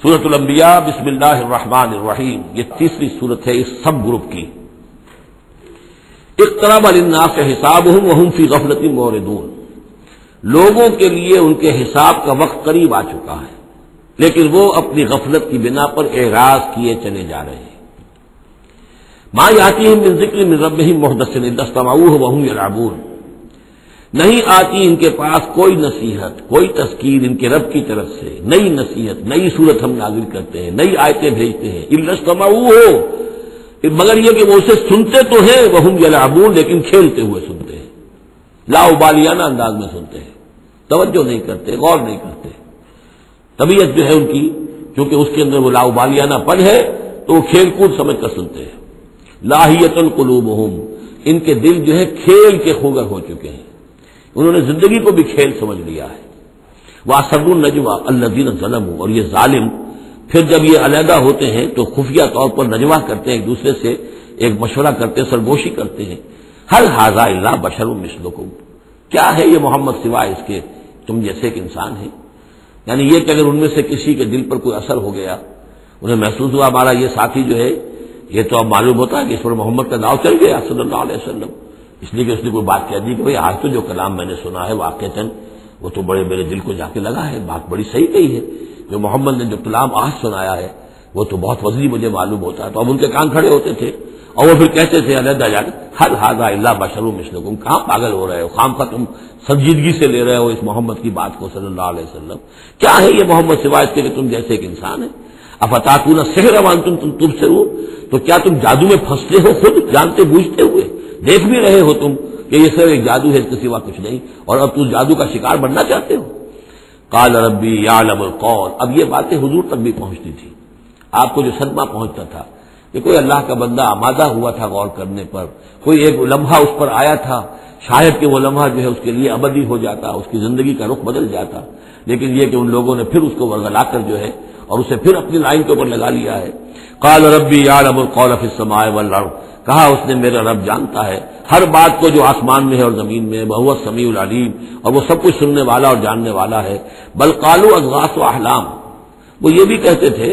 سورۃ الانبیاء بسم اللہ الرحمن الرحیم، یہ تیسری سورت ہے اس سب گروپ کی۔ اقترب للناس حسابهم وهم فی غفلۃ معرضون، لوگوں کے لیے ان کے حساب کا وقت قریب آ چکا ہے لیکن وہ اپنی غفلت کی بنا پر اعراض کیے چلے جا رہے ہیں۔ ما یاتیہم من ذکر من ربہم محدث الا استمعوہ وهم یلعبون، نہیں آتی ان کے پاس کوئی نصیحت، کوئی تذکیر ان کے رب کی طرف سے، نئی نصیحت، نئی صورت ہم نازل کرتے ہیں، نئی آیتیں بھیجتے ہیں، الا استمعوہ، مگر یہ کہ وہ اسے سنتے تو ہیں، وهم یلعبون، لیکن کھیلتے ہوئے سنتے ہیں، لا ابالیانہ انداز میں سنتے ہیں، توجہ نہیں کرتے، غور نہیں کرتے۔ طبیعت جو ہے ان کی، کیونکہ اس کے اندر وہ لا ابالیانہ پن ہے تو وہ کھیل کود سمجھ کر سنتے ہیں۔ لاہیۃ قلوبہم، ان کے دل جو ہے کھیل کے خوگر ہو چکے ہیں، انہوں نے زندگی کو بھی کھیل سمجھ لیا ہے۔ وَأَسَرُّوا النَّجْوَىٰ الَّذِينَ ظَلَمُوا، اور یہ ظالم پھر جب یہ علیحدہ ہوتے ہیں تو خفیہ طور پر نجوا کرتے ہیں، ایک دوسرے سے ایک مشورہ کرتے ہیں، سرگوشی کرتے ہیں، هَلْ هَٰذَا إِلَّا بَشَرٌ مِثْلُكُمْ، کیا ہے یہ محمد سوائے اس کے تم جیسے ایک انسان ہے۔ یعنی یہ کہ اگر ان میں سے کسی کے دل پر کوئی اثر ہو گیا، انہیں محسوس ہوا ہمارا یہ ساتھی جو ہے یہ تو اب معلوم ہوتا ہے کہ اس پر محمد کا داؤ چل گیا صلی اللہ علیہ وسلم، اس لیے کہ اس نے کوئی بات کہہ دی کہ بھئی آج تو جو کلام میں نے سنا ہے واقعتاً وہ تو بڑے میرے دل کو جا کے لگا ہے، بات بڑی صحیح کہی ہے، جو محمد نے جو کلام آج سنایا ہے وہ تو بہت وزنی مجھے معلوم ہوتا ہے۔ تو اب ان کے کان کھڑے ہوتے تھے اور وہ پھر کہتے تھے علیحدہ جا کے هَلْ هَٰذَا إِلَّا بَشَرٌ مِثْلُكُمْ، کہاں پاگل ہو رہے ہو، خامخواہ تم سنجیدگی سے لے رہے ہو اس محمد کی بات کو صلی اللہ علیہ وسلم، کیا ہے یہ محمد سوائے اس کے کہ تم جیسے ایک انسان ہے۔ افتاتون السحر وانتم تبصرون، تو کیا تم جادو میں پھنستے ہو خود جانتے بوجھتے ہوئے، دیکھ بھی رہے ہو تم کہ یہ صرف ایک جادو ہے، اس کے سوا کچھ نہیں، اور اب تم جادو کا شکار بننا چاہتے ہو۔ قال ربی یعلم القول، اب یہ باتیں حضور تک بھی پہنچتی تھی، آپ کو جو صدمہ پہنچتا تھا کہ کوئی اللہ کا بندہ آمادہ ہوا تھا غور کرنے پر، کوئی ایک لمحہ اس پر آیا تھا، شاید کہ وہ لمحہ جو ہے اس کے لیے ابدی ہو جاتا، اس کی زندگی کا رخ بدل جاتا، لیکن یہ کہ ان لوگوں نے پھر اس کو ورگلا کر جو ہے اور اسے پھر اپنی لائن کے اوپر لگا لیا ہے۔ قال ربی یعلم القول فی السماء والارض، کہا اس نے میرا رب جانتا ہے ہر بات کو جو آسمان میں ہے اور زمین میں ہے، وہو السمیع العلیم، اور وہ سب کچھ سننے والا اور جاننے والا ہے۔ بل قالوا اضغاث احلام، وہ یہ بھی کہتے تھے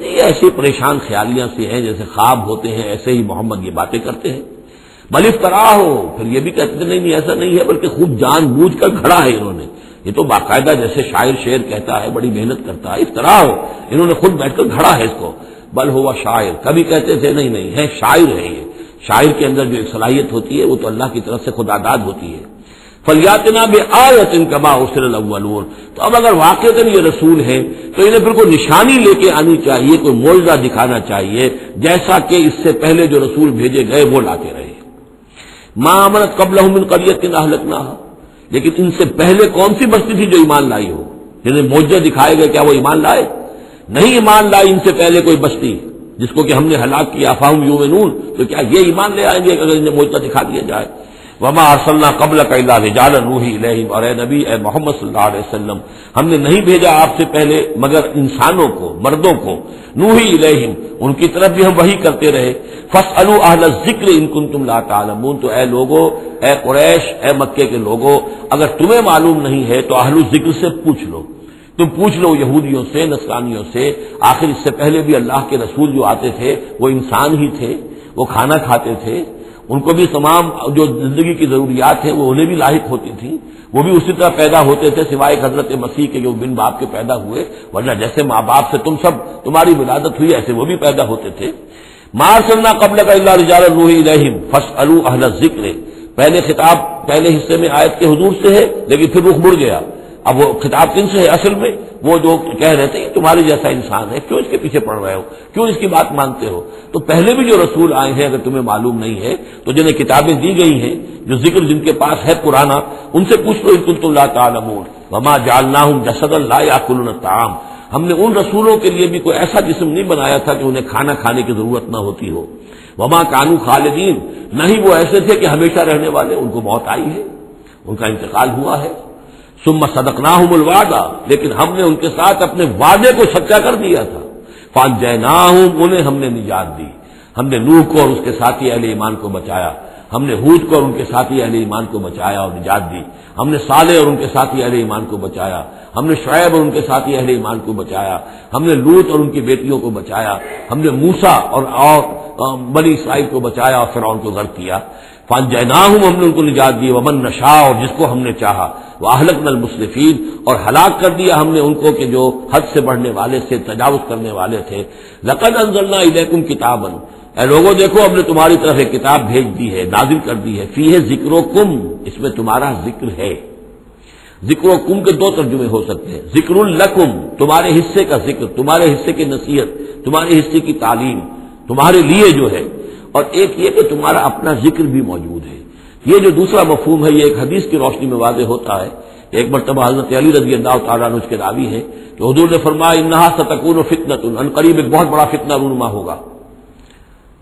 یہ ایسی پریشان خیالیاں سی ہیں جیسے خواب ہوتے ہیں، ایسے ہی محمد یہ باتیں کرتے ہیں۔ بل افترا ہو، پھر یہ بھی کہتے تھے نہیں ایسا نہیں ہے، بلکہ خوب جان بوجھ کر گھڑا ہے انہوں نے، یہ تو باقاعدہ جیسے شاعر شعر کہتا ہے بڑی محنت کرتا ہے، افترا ہو، انہوں نے خود بیٹھ کر گھڑا ہے اس کو۔ بل ہوا شاعر، کبھی کہتے تھے نہیں ہے شاعر ہے یہ، شاعر کے اندر جو ایک صلاحیت ہوتی ہے وہ تو اللہ کی طرف سے خداداد ہوتی ہے۔ فلیاتنا بآیۃ کما ارسل الاولون، تو اب اگر واقعتاً یہ رسول ہیں تو انہیں پھر کوئی نشانی لے کے آنی چاہیے، کوئی معجزہ دکھانا چاہیے جیسا کہ اس سے پہلے جو رسول بھیجے گئے وہ لاتے رہے۔ ما آمنت قبلہم من قریۃ اہلکناھا، لیکن ان سے پہلے کون سی بستی تھی جو ایمان لائی ہو، جنہیں معجزہ دکھائے گئے، کیا وہ ایمان لائے؟ نہیں ایمان لائی ان سے پہلے کوئی بستی جس کو کہ ہم نے ہلاک کیا، فہم یؤمنون، تو کیا یہ ایمان لے آئیں گے اگر انہیں معجزہ دکھا دیا جائے؟ وما ارسلنا قبلک الا رجالا نوحی الیہم، اور اے نبی اے محمد صلی اللہ علیہ وسلم ہم نے نہیں بھیجا آپ سے پہلے مگر انسانوں کو، مردوں کو، نوحی الیہم ان کی طرف بھی ہم وحی کرتے رہے۔ فاسألوا اہل الذکر ان کنتم لا تعلمون، تو اے لوگو، اے قریش، اے مکے کے لوگو، اگر تمہیں معلوم نہیں ہے تو اہل الذکر سے پوچھ لو، تم پوچھ لو یہودیوں سے، نصرانیوں سے، آخر اس سے پہلے بھی اللہ کے رسول جو آتے تھے وہ انسان ہی تھے، وہ کھانا کھاتے تھے، ان کو بھی تمام جو زندگی کی ضروریات ہیں وہ انہیں بھی لاحق ہوتی تھیں، وہ بھی اسی طرح پیدا ہوتے تھے سوائے حضرت مسیح کے جو بن باپ کے پیدا ہوئے، ورنہ جیسے ماں باپ سے تم سب تمہاری ولادت ہوئی ایسے وہ بھی پیدا ہوتے تھے۔ ما ارسلنا قبلک الا رجالا نوحی الیہم فاسألوا اہل الذکر، پہلے خطاب پہلے حصے میں آیت کے حضور سے ہے لیکن پھر رخ مڑ گیا، اب وہ خطاب کن سے ہے اصل میں؟ وہ جو کہہ رہے تھے تمہارے جیسا انسان ہے، کیوں اس کے پیچھے پڑ رہے ہو، کیوں اس کی بات مانتے ہو؟ تو پہلے بھی جو رسول آئے ہیں اگر تمہیں معلوم نہیں ہے تو جنہیں کتابیں دی گئی ہیں، جو ذکر جن کے پاس ہے پرانا، ان سے پوچھ لو ان کنتم لا تعلمون۔ وما جعلناہم جسدا لا یاکلون الطعام، ہم نے ان رسولوں کے لیے بھی کوئی ایسا جسم نہیں بنایا تھا کہ انہیں کھانا کھانے کی ضرورت نہ ہوتی ہو۔ وما کانوا خالدین، نہیں وہ ایسے تھے کہ ہمیشہ رہنے والے، ان کو موت آئی ہے، ان کا انتقال ہوا ہے۔ ثم صدقناہم الوعدہ، لیکن ہم نے ان کے ساتھ اپنے وعدے کو سچا کر دیا تھا۔ فانجیناہم، انہیں ہم نے نجات دی، ہم نے نوح کو اور اس کے ساتھی اہل ایمان کو بچایا۔ ہم نے ہود کو اور ان کے ساتھی اہل ایمان کو بچایا اور نجات دی، ہم نے صالح اور ان کے ساتھی اہل ایمان کو بچایا، ہم نے شعیب اور ان کے ساتھی اہل ایمان کو بچایا، ہم نے لوط اور ان کی بیٹیوں کو بچایا، ہم نے موسیٰ اور بنی اسرائیل کو بچایا اور فرعون کو غرق کیا۔ فانجیناہم، ہم نے ان کو نجات دی، ومن نشاء، اور جس کو ہم نے چاہا، واہلکنا المسرفین، اور ہلاک کر دیا ہم نے ان کو کہ جو حد سے بڑھنے والے سے تجاوز کرنے والے تھے۔ لقد انزلنا الیکم کتابا، اے لوگوں دیکھو ہم نے تمہاری طرف ایک کتاب بھیج دی ہے، نازل کر دی ہے، فیہ ذکرکم، اس میں تمہارا ذکر ہے۔ ذکر و کم کے دو ترجمے ہو سکتے ہیں، ذکر لکم، تمہارے حصے کا ذکر، تمہارے حصے کی نصیحت، تمہارے حصے کی تعلیم، تمہارے لیے جو ہے، اور ایک یہ کہ تمہارا اپنا ذکر بھی موجود ہے۔ یہ جو دوسرا مفہوم ہے یہ ایک حدیث کی روشنی میں واضح ہوتا ہے۔ ایک مرتبہ حضرت علی رضی اللہ تعالیٰ عنہ اس کے راوی ہیں کہ حضور نے فرمایا انہا ستکون فتنۃ، ان قریب ایک بہت بڑا فتنہ رونما ہوگا۔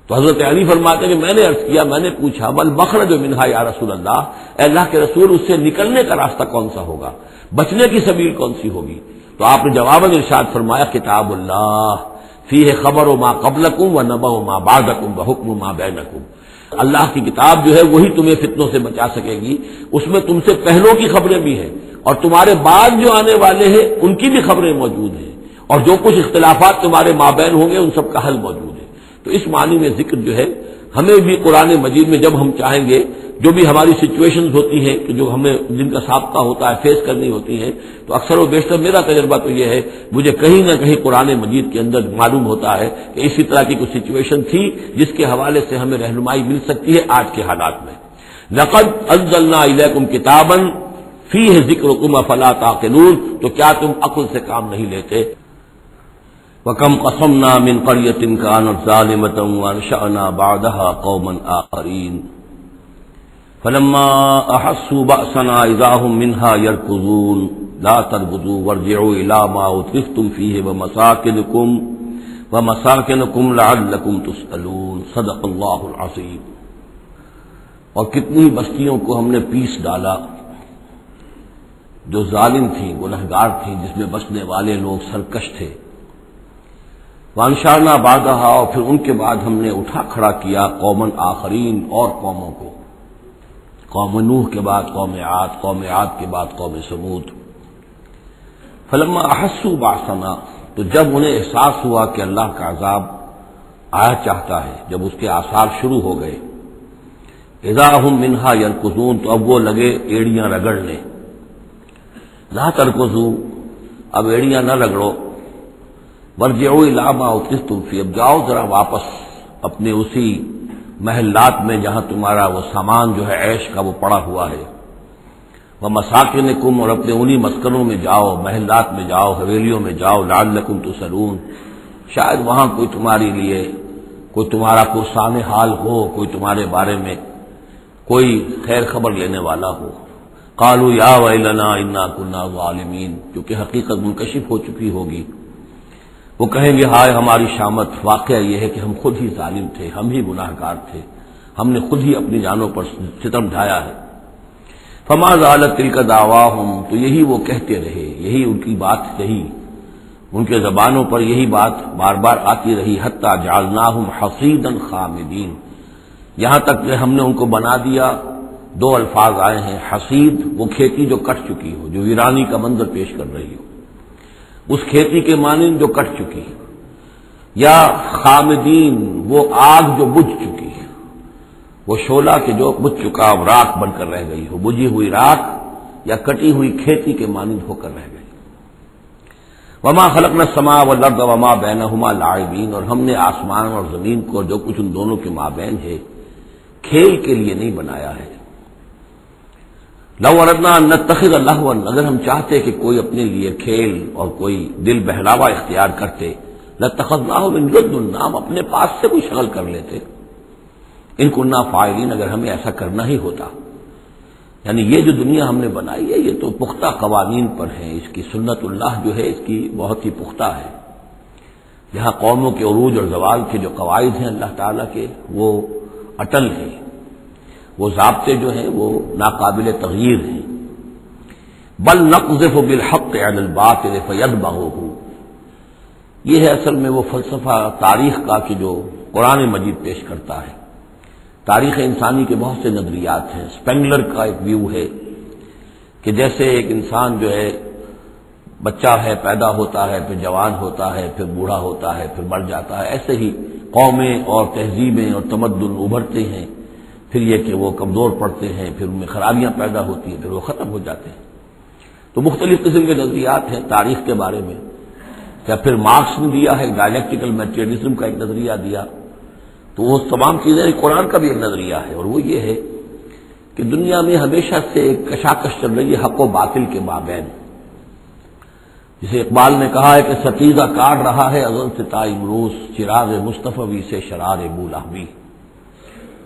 تو حضرت علی فرماتے ہیں کہ میں نے عرض کیا، میں نے پوچھا مل مخرج منہا یا رسول اللہ، اے اللہ کے رسول اس سے نکلنے کا راستہ کون سا ہوگا، بچنے کی سبیل کون سی ہوگی؟ تو آپ نے جواباً ارشاد فرمایا کتاب اللہ فیہ خبر ما قبلکم و نبأ ما بعدکم و حکم ما بینکم، اللہ کی کتاب جو ہے وہی تمہیں فتنوں سے بچا سکے گی، اس میں تم سے پہلوں کی خبریں بھی ہیں اور تمہارے بعد جو آنے والے ہیں ان کی بھی خبریں موجود ہیں، اور جو کچھ اختلافات تمہارے مابین ہوں گے ان سب کا حل موجود ہے۔ تو اس معنی میں ذکر جو ہے ہمیں بھی قرآن مجید میں جب ہم چاہیں گے جو بھی ہماری سچویشنز ہوتی ہیں کہ جو ہمیں جن کا سابقہ ہوتا ہے فیس کرنی ہوتی ہیں، تو اکثر و بیشتر میرا تجربہ تو یہ ہے مجھے کہیں نہ کہیں قرآن مجید کے اندر معلوم ہوتا ہے کہ اسی طرح کی کوئی سچویشن تھی جس کے حوالے سے ہمیں رہنمائی مل سکتی ہے آج کے حالات میں۔ لقد انزلنا الیکم کتابا فیہ ذکرکم افلا تعقلون، تو کیا تم عقل سے کام نہیں لیتے؟ وَكَمْ قَصَمْنَا مِنْ قَرْيَةٍ كَانَتْ ظَالِمَةً وَأَنشَأْنَا بَعْدَهَا قَوْمًا آخَرِينَ فَلَمَّا أَحَسُّوا بَأْسَنَا إِذَا هُمْ مِنْهَا يَرْكُضُونَ لَا تَرْكُضُوا وَارْجِعُوا إِلَىٰ مَا أُتْرِفْتُمْ فِيهِ وَمَسَاكِنُكُمْ لَعَلَّكُمْ تُسْأَلُونَ صدق اللہ العظیم۔ اور کتنی بستیوں کو ہم نے پیس ڈالا جو ظالم تھیں، گنہگار تھیں، جس میں بسنے والے لوگ سرکش تھے۔ وانشارنا بعدہا، اور پھر ان کے بعد ہم نے اٹھا کھڑا کیا قومن آخرین، اور قوموں کو، قوم نوح کے بعد قوم عاد، قوم عاد کے بعد قوم ثمود۔ فلما احسوا باسنا، تو جب انہیں احساس ہوا کہ اللہ کا عذاب آیا چاہتا ہے، جب اس کے آثار شروع ہو گئے، اذا ہم منہا یرکضون، تو اب وہ لگے ایڑیاں رگڑنے۔ لا ترکضوا، اب ایڑیاں نہ رگڑو، ورجعوا الی ما اترفتم فیہ، اب جاؤ ذرا واپس اپنے اسی محلات میں جہاں تمہارا وہ سامان جو ہے عیش کا وہ پڑا ہوا ہے، ومساکنکم، اور اپنے انہی مسکنوں میں جاؤ، محلات میں جاؤ، حویلیوں میں جاؤ، لعلکم تسألون، شاید وہاں کوئی تمہارے لیے کوئی تمہارا پرسان حال ہو، کوئی تمہارے بارے میں کوئی خیر خبر لینے والا ہو۔ قالوا یا ویلنا انا کنا ظالمین، کیونکہ حقیقت منکشف ہو چکی ہوگی، وہ کہیں گے ہائے ہماری شامت، واقعہ یہ ہے کہ ہم خود ہی ظالم تھے، ہم ہی گناہ گار تھے، ہم نے خود ہی اپنی جانوں پر ستم ڈھایا ہے۔ فما زالت تلک دعواہم، تو یہی وہ کہتے رہے، یہی ان کی بات رہی، ان کے زبانوں پر یہی بات بار بار آتی رہی، حتی جعلناہم حصیدا خامدین، یہاں تک کہ ہم نے ان کو بنا دیا، دو الفاظ آئے ہیں، حصید وہ کھیتی جو کٹ چکی ہو، جو ویرانی کا منظر پیش کر رہی ہو، اس کھیتی کے مانند جو کٹ چکی، یا خامدین وہ آگ جو بجھ چکی ہے، وہ شعلہ کے جو بجھ چکا راکھ بن کر رہ گئی ہو، بجھی ہوئی راکھ یا کٹی ہوئی کھیتی کے مانند ہو کر رہ گئی۔ وما خلقنا السماء والارض وما بینہما لاعبین، اور ہم نے آسمان اور زمین کو جو کچھ ان دونوں کے مابین ہے کھیل کے لیے نہیں بنایا ہے۔ لو اردنا ان نتخذ لہوا، اگر ہم چاہتے کہ کوئی اپنے لیے کھیل اور کوئی دل بہلاوا اختیار کرتے، لاتخذناہ من لدنا، ہم اپنے پاس سے کوئی شغل کر لیتے، ان کنا فاعلین، اگر ہمیں ایسا کرنا ہی ہوتا۔ یعنی یہ جو دنیا ہم نے بنائی ہے یہ تو پختہ قوانین پر ہے، اس کی سنت اللہ جو ہے اس کی بہت ہی پختہ ہے، جہاں قوموں کے عروج اور زوال کے جو قواعد ہیں اللہ تعالیٰ کے وہ اٹل ہیں، وہ ضابطے جو ہیں وہ ناقابل تغییر ہیں۔ بل نقذف بالحق علی الباطل فیدمغہ، یہ ہے اصل میں وہ فلسفہ تاریخ کا کہ جو قرآن مجید پیش کرتا ہے تاریخ انسانی کے بہت سے نظریات ہیں. اسپینگلر کا ایک ویو ہے کہ جیسے ایک انسان جو ہے بچہ ہے، پیدا ہوتا ہے، پھر جوان ہوتا ہے، پھر بوڑھا ہوتا ہے، پھر مر جاتا ہے، ایسے ہی قومیں اور تہذیبیں اور تمدن ابھرتے ہیں، پھر یہ کہ وہ کمزور پڑتے ہیں، پھر ان میں خرابیاں پیدا ہوتی ہیں، پھر وہ ختم ہو جاتے ہیں. تو مختلف قسم کے نظریات ہیں تاریخ کے بارے میں. یا پھر مارکس نے دیا ہے ڈائلیکٹیکل میٹیریلزم کا ایک نظریہ دیا. تو وہ تمام چیزیں قرآن کا بھی ایک نظریہ ہے، اور وہ یہ ہے کہ دنیا میں ہمیشہ سے ایک کشاکش چل رہی ہے حق و باطل کے مابین. جسے اقبال نے کہا ہے کہ ستیزہ کاٹ رہا ہے ازل سے تا امروز، چراغ مصطفی سے شرار بولہبی.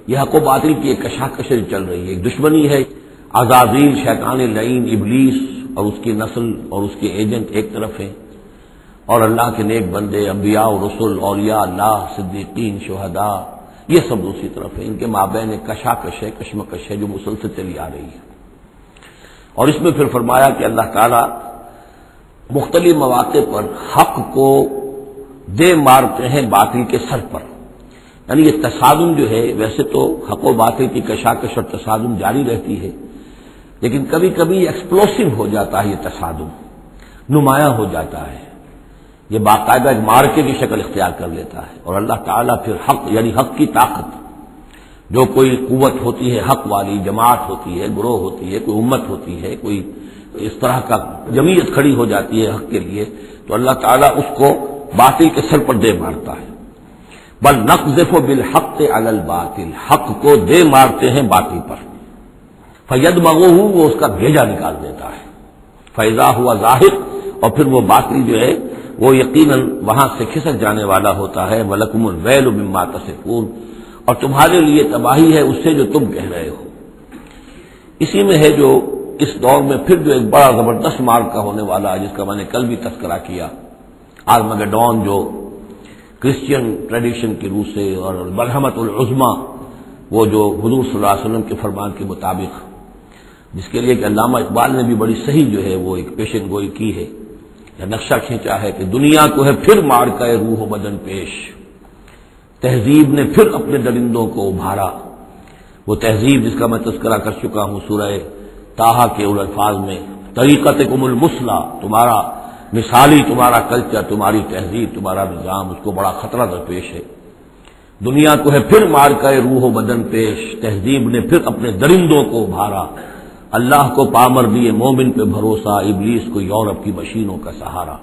یہ حق و باطل کی ایک کشاکش چل رہی ہے. ایک دشمنی ہے، عزازیل شیطان لعین ابلیس اور اس کی نسل اور اس کے ایجنٹ ایک طرف ہیں، اور اللہ کے نیک بندے انبیاء و رسل، اولیاء اللہ، صدیقین، شہداء، یہ سب دوسری طرف ہیں. ان کے مابین ایک کشاکش ہے، کشمکش ہے جو مسلسل چلی آ رہی ہے. اور اس میں پھر فرمایا کہ اللہ تعالیٰ مختلف مواقع پر حق کو دے مارتے ہیں باطل کے سر پر. یعنی یہ تصادم جو ہے، ویسے تو حق و باطل کی کشاکش اور تصادم جاری رہتی ہے، لیکن کبھی کبھی ایکسپلوسو ہو جاتا ہے، یہ تصادم نمایاں ہو جاتا ہے، یہ باقاعدہ ایک مارکے کی شکل اختیار کر لیتا ہے. اور اللہ تعالیٰ پھر حق، یعنی حق کی طاقت، جو کوئی قوت ہوتی ہے حق والی، جماعت ہوتی ہے، گروہ ہوتی ہے، کوئی امت ہوتی ہے، کوئی اس طرح کا جمعیت کھڑی ہو جاتی ہے حق کے لیے، تو اللہ تعالیٰ اس کو باطل کے سر پر دے مارتا ہے. بل نقذف بالحق علی الباطل، حق کو دے مارتے ہیں باطل پر. فیدمغہ، وہ اس کا بھیجا نکال دیتا ہے. فاذا ہوا زاہق، اور پھر وہ باطل جو ہے وہ یقیناً وہاں سے کھسک جانے والا ہوتا ہے. وَلَكُمُ الْوَيْلُ مِمَّا تَصِفُونَ، اور تمہارے لیے تباہی ہے اس سے جو تم کہہ رہے ہو. اسی میں ہے جو اس دور میں پھر جو ایک بڑا زبردست معرکہ ہونے والا ہے، جس کا میں نے کل بھی تذکرہ کیا، آرمگڈون، جو کرسچین ٹریڈیشن کی روح سے، اور ملحمۃ العظمیٰ، وہ جو حضور صلی اللہ علیہ وسلم کے فرمان کے مطابق، جس کے لیے کہ علامہ اقبال نے بھی بڑی صحیح جو ہے وہ ایک پیشن گوئی کی ہے یا نقشہ کھینچا ہے کہ دنیا کو ہے پھر معرکہ روح و بدن پیش، تہذیب نے پھر اپنے درندوں کو ابھارا. وہ تہذیب جس کا میں تذکرہ کر چکا ہوں سورہ طٰہٰ کے ان الفاظ میں، طریقتکم المثلیٰ، تمہارا مثالی، تمہارا کلچر، تمہاری تہذیب، تمہارا نظام، اس کو بڑا خطرہ درپیش ہے. دنیا کو ہے پھر مارکہ روح و بدن پیش، تہذیب نے پھر اپنے درندوں کو ابھارا. اللہ کو پامر دیے مومن پہ بھروسہ، ابلیس کو یورپ کی مشینوں کا سہارا.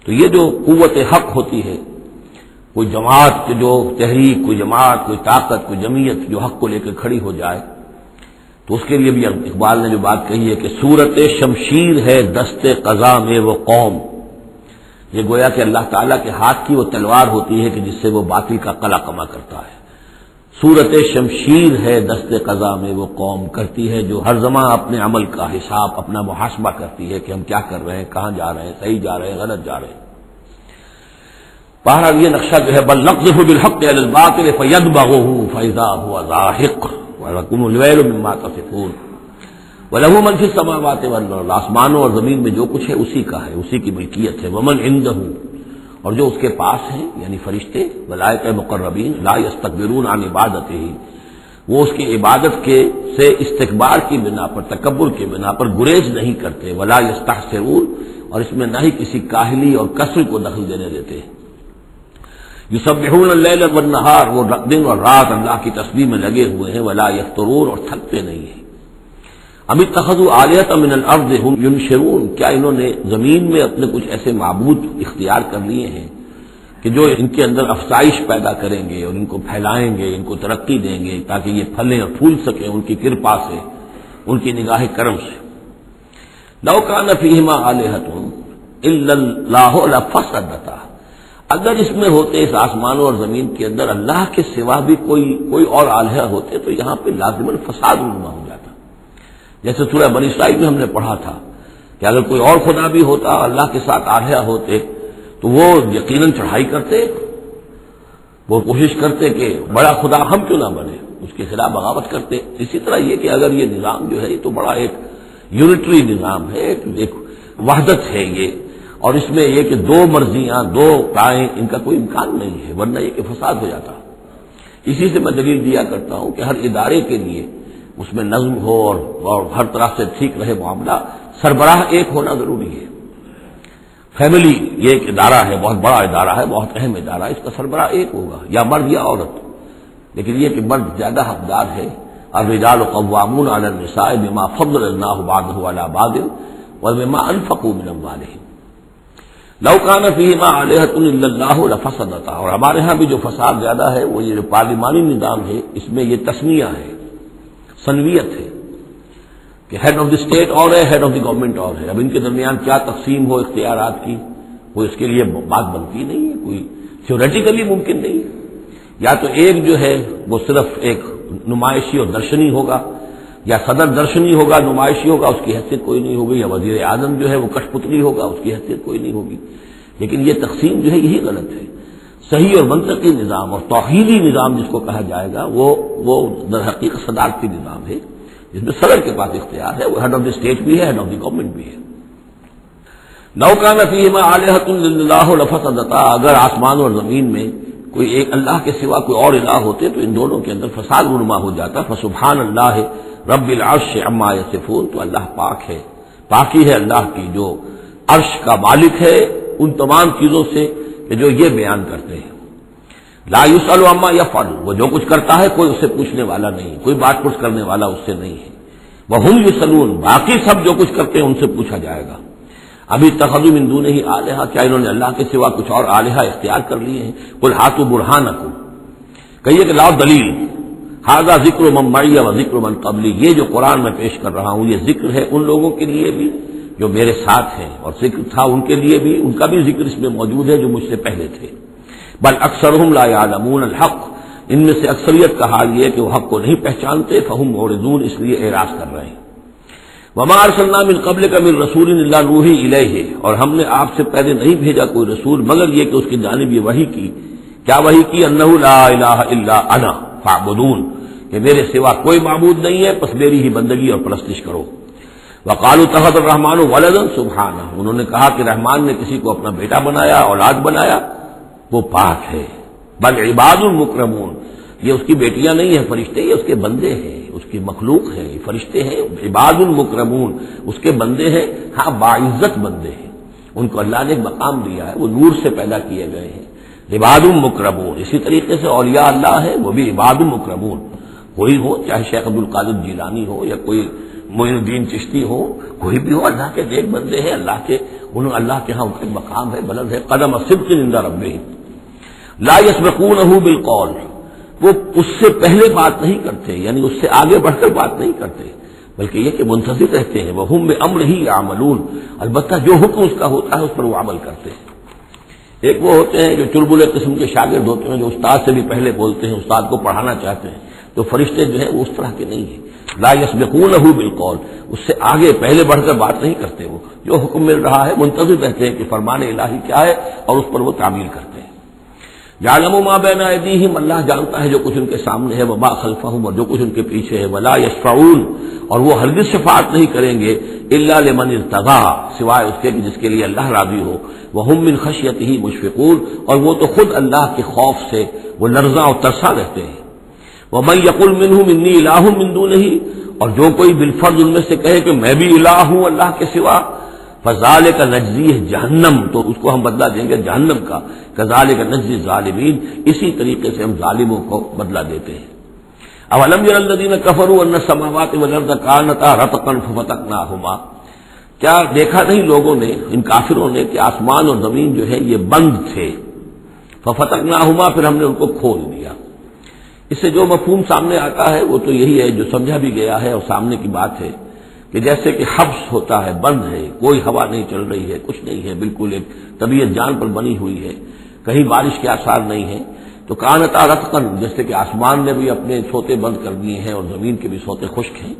تو یہ جو قوت حق ہوتی ہے، کوئی جماعت کی جو تحریک، کوئی جماعت، کوئی طاقت، کوئی جمعیت جو حق کو لے کے کھڑی ہو جائے، تو اس کے لیے بھی اقبال نے جو بات کہی ہے کہ صورت شمشیر ہے دست قضا میں وہ قوم. یہ گویا کہ اللہ تعالیٰ کے ہاتھ کی وہ تلوار ہوتی ہے کہ جس سے وہ باطل کا قلع کما کرتا ہے. صورت شمشیر ہے دست قضا میں وہ قوم، کرتی ہے جو ہر زمان اپنے عمل کا حساب، اپنا محاسبہ کرتی ہے کہ ہم کیا کر رہے ہیں، کہاں جا رہے ہیں، صحیح جا رہے ہیں، غلط جا رہے ہیں. بہرحال یہ نقشہ جو ہے بل نقذف بالحق علی الباطل فیدمغہ فاذا هو زاہق وَلَكُمُ الْوَيْلُ مِمَّا تَصِفُونَ وَلَهُ مَنْ فِي السَّمَاوَاتِ وَالْأَرْضِ، آسمانوں اور زمین میں جو کچھ ہے اسی کا ہے، اسی کی ملکیت ہے. وَمَنْ عِندَهُ، اور جو اس کے پاس ہیں یعنی فرشتے، ملائکہ مقربین، لا يَسْتَكْبِرُونَ عَنْ عِبَادَتِهِ، وہ اس کی عبادت کے سے استکبار کی بنا پر، تکبر کی بنا پر گریز نہیں کرتے. وَلَا يَسْتَحْسِرُونَ، اور اس میں نہ ہی کسی کاہلی اور کسل کو دخل دینے دیتے. یسبحون اللیل والنہار، وہ دن اور رات اللہ کی تسبیح میں لگے ہوئے ہیں. ولا یفترون، اور تھکتے نہیں ہیں. ام اتخذوا آلہۃ من الارض هم ینشرون، کیا انہوں نے زمین میں اپنے کچھ ایسے معبود اختیار کر لیے ہیں کہ جو ان کے اندر افزائش پیدا کریں گے اور ان کو پھیلائیں گے، ان کو ترقی دیں گے تاکہ یہ پھلیں اور پھول سکیں ان کی کرپا سے، ان کی نگاہ کرم سے. لو کان فیہما آلہۃ الا اللہ لفسدتا، اگر اس میں ہوتے، اس آسمانوں اور زمین کے اندر اللہ کے سوا بھی کوئی اور آلہہ ہوتے تو یہاں پہ لازماً فساد رونما ہو جاتا. جیسے سورہ بنی اسرائیل میں ہم نے پڑھا تھا کہ اگر کوئی اور خدا بھی ہوتا، اللہ کے ساتھ آلہہ ہوتے، تو وہ یقیناً چڑھائی کرتے، وہ کوشش کرتے کہ بڑا خدا ہم کیوں نہ بنے، اس کے خلاف بغاوت کرتے. اسی طرح یہ کہ اگر یہ نظام جو ہے یہ تو بڑا ایک یونٹری نظام ہے، ایک وحدت ہے یہ، اور اس میں یہ کہ دو مرضیاں، دو رائیں، ان کا کوئی امکان نہیں ہے، ورنہ یہ کہ فساد ہو جاتا. اسی سے میں دلیل دیا کرتا ہوں کہ ہر ادارے کے لیے اس میں نظم ہو اور ہر طرح سے ٹھیک رہے معاملہ، سربراہ ایک ہونا ضروری ہے۔ فیملی یہ ایک ادارہ ہے، بہت بڑا ادارہ ہے، بہت اہم ادارہ ہے، اس کا سربراہ ایک ہوگا، یا مرد یا عورت، لیکن یہ کہ مرد زیادہ حقدار ہے۔ الرجال قوامون علی النساء بما فضل اللہ بعضهم علی بعض وبما انفقوا من اموالهم لو کان فیہما آلہۃ الا اللہ لفسدتا۔ اور ہمارے ہاں بھی جو فساد زیادہ ہے وہ یہ جو پارلیمانی نظام ہے، اس میں یہ تسمیہ ہے، ثنویت ہے کہ ہیڈ آف دی اسٹیٹ اور ہے، ہیڈ آف دی گورنمنٹ اور ہے۔ اب ان کے درمیان کیا تقسیم ہو اختیارات کی، وہ اس کے لیے بات بنتی نہیں ہے، کوئی تھیوریٹیکلی ممکن نہیں ہے۔ یا تو ایک جو ہے وہ صرف ایک نمائشی اور درشنی ہوگا، یا صدر درشنی ہوگا، نمائشی ہوگا، اس کی حیثیت کوئی نہیں ہوگی، یا وزیر اعظم جو ہے وہ کٹ پتلی ہوگا، اس کی حیثیت کوئی نہیں ہوگی۔ لیکن یہ تقسیم جو ہے یہی غلط ہے۔ صحیح اور منطقی نظام اور توحیدی نظام جس کو کہا جائے گا وہ در حقیقت صدارتی نظام ہے، جس میں صدر کے پاس اختیار ہے، وہ ہیڈ آف دی اسٹیٹ بھی ہے، ہیڈ آف دی گورنمنٹ بھی ہے۔ لو کان فیہما آلہۃ الا اللہ لفسدتا، اگر آسمان اور زمین میں کوئی ایک اللہ کے سوا کوئی اور الہ ہوتے تو ان دونوں کے اندر فساد رونما ہو جاتا۔ فسبحان اللہ رب العرش عما یصفون، تو اللہ پاک ہے، پاکی ہے اللہ کی جو عرش کا مالک ہے ان تمام چیزوں سے کہ جو یہ بیان کرتے ہیں۔ لا یسأل عما یفعل، وہ جو کچھ کرتا ہے کوئی اس سے پوچھنے والا نہیں، کوئی بات پوچھ کرنے والا اس سے نہیں ہے۔ وہم یسألون، باقی سب جو کچھ کرتے ہیں ان سے پوچھا جائے گا۔ ابھی اتخذوا من دونہ آلہۃ، کیا انہوں نے اللہ کے سوا کچھ اور آلہہ اختیار کر لیے ہیں؟ قل ہاتوا برہانکم، کہیے کہ لاؤ دلیل۔ ھذا ذکر من معی و ذکر من قبلی، یہ جو قرآن میں پیش کر رہا ہوں یہ ذکر ہے ان لوگوں کے لیے بھی جو میرے ساتھ ہیں، اور ذکر تھا ان کے لیے بھی، ان کا بھی ذکر اس میں موجود ہے جو مجھ سے پہلے تھے۔ بل اکثرهم لا یعلمون الحق، ان میں سے اکثریت کا حال یہ ہے کہ وہ حق کو نہیں پہچانتے، فہم معرضون، اس لیے اعراض کر رہے ہیں۔ وما ارسلنا من قبلک من رسول الا نوحی الیہ، اور ہم نے آپ سے پہلے نہیں بھیجا کوئی رسول مگر یہ کہ اس کی جانب یہ وحی کی، کیا وحی کی؟ انہ لا الہ الا انا فاعبدون، کہ میرے سوا کوئی معبود نہیں ہے، پس میری ہی بندگی اور پرستش کرو۔ وقالوا اتخذ الرحمن ولدا سبحانہ، انہوں نے کہا کہ رحمان نے کسی کو اپنا بیٹا بنایا، اولاد بنایا، وہ پاک ہے۔ بل عباد مکرمون، یہ اس کی بیٹیاں نہیں ہیں فرشتے، یہ اس کے بندے ہیں، اس کی مخلوق ہیں، یہ فرشتے ہیں، عباد مکرمون اس کے بندے ہیں، ہاں باعزت بندے ہیں، ان کو اللہ نے ایک مقام دیا ہے، وہ نور سے پیدا کیے گئے ہیں۔ عباد مکرمون، اسی طریقے سے اولیاء اللہ ہے وہ بھی عباد مکرمون، کوئی ہو، چاہے شیخ عبدالقادر جیلانی ہو یا کوئی معین الدین چشتی ہو، کوئی بھی ہو، اللہ کے نیک بندے ہیں، اللہ کے ہاں ان کا مقام ہے، بلند ہے۔ قدم صدق عند ربہم لا یسبقونہ بالقول، وہ اس سے پہلے بات نہیں کرتے، یعنی اس سے آگے بڑھ کر بات نہیں کرتے، بلکہ یہ کہ منتظر رہتے ہیں۔ وہم بامرہ یعملون، البتہ جو حکم اس کا ہوتا ہے اس پر وہ عمل کرتے ہیں۔ ایک وہ ہوتے ہیں جو چلبلے قسم کے شاگرد ہوتے ہیں، جو استاد سے بھی پہلے بولتے ہیں، استاد کو پڑھانا چاہتے ہیں، تو فرشتے جو ہیں وہ اس طرح کے نہیں ہیں۔ لا یسبقونہ بالقول، اس سے آگے پہلے بڑھ کر بات نہیں کرتے، وہ جو حکم مل رہا ہے منتظر رہتے ہیں کہ فرمان الہی کیا ہے اور اس پر وہ تعمیل کرتے ہیں۔ یعلم ما بین ایدیہم، اللہ جانتا ہے جو کچھ ان کے سامنے ہے، وما خلفہم، اور جو کچھ ان کے پیچھے ہے۔ ولا یشفعون، اور وہ ہرگز شفاعت نہیں کریں گے، الا لمن ارتضی، سوائے اس کے کہ جس کے لیے اللہ راضی ہو۔ وہم من خشیتہ مشفقون، اور وہ تو خود اللہ کے خوف سے وہ لرزاں اور ترساں رہتے ہیں۔ ومن یقل منہم انی الہ من دونہ، اور جو کوئی بالفرض ان میں سے کہے کہ میں بھی الہ ہوں اللہ کے سوا، فذالک نجزیہ جہنم، تو اس کو ہم بدلہ دیں گے جہنم کا۔ کذالک نجزی الظالمین، اسی طریقے سے ہم ظالموں کو بدلہ دیتے ہیں۔ اولم یر الذین کفروا ان السماوات والارض کانتا رتقا ففتقناہما، کیا دیکھا نہیں لوگوں نے، ان کافروں نے، کہ آسمان اور زمین جو ہے یہ بند تھے، ففتقناہما، پھر ہم نے ان کو کھول دیا۔ اس سے جو مفہوم سامنے آتا ہے وہ تو یہی ہے جو سمجھا بھی گیا ہے اور سامنے کی بات ہے کہ جیسے کہ حبس ہوتا ہے، بند ہے، کوئی ہوا نہیں چل رہی ہے، کچھ نہیں ہے، بالکل ایک طبیعت جان پر بنی ہوئی ہے، کہیں بارش کے آثار نہیں ہیں، تو کانتا رتقن، جیسے کہ آسمان نے بھی اپنے سوتے بند کر دیے ہیں اور زمین کے بھی سوتے خشک ہیں،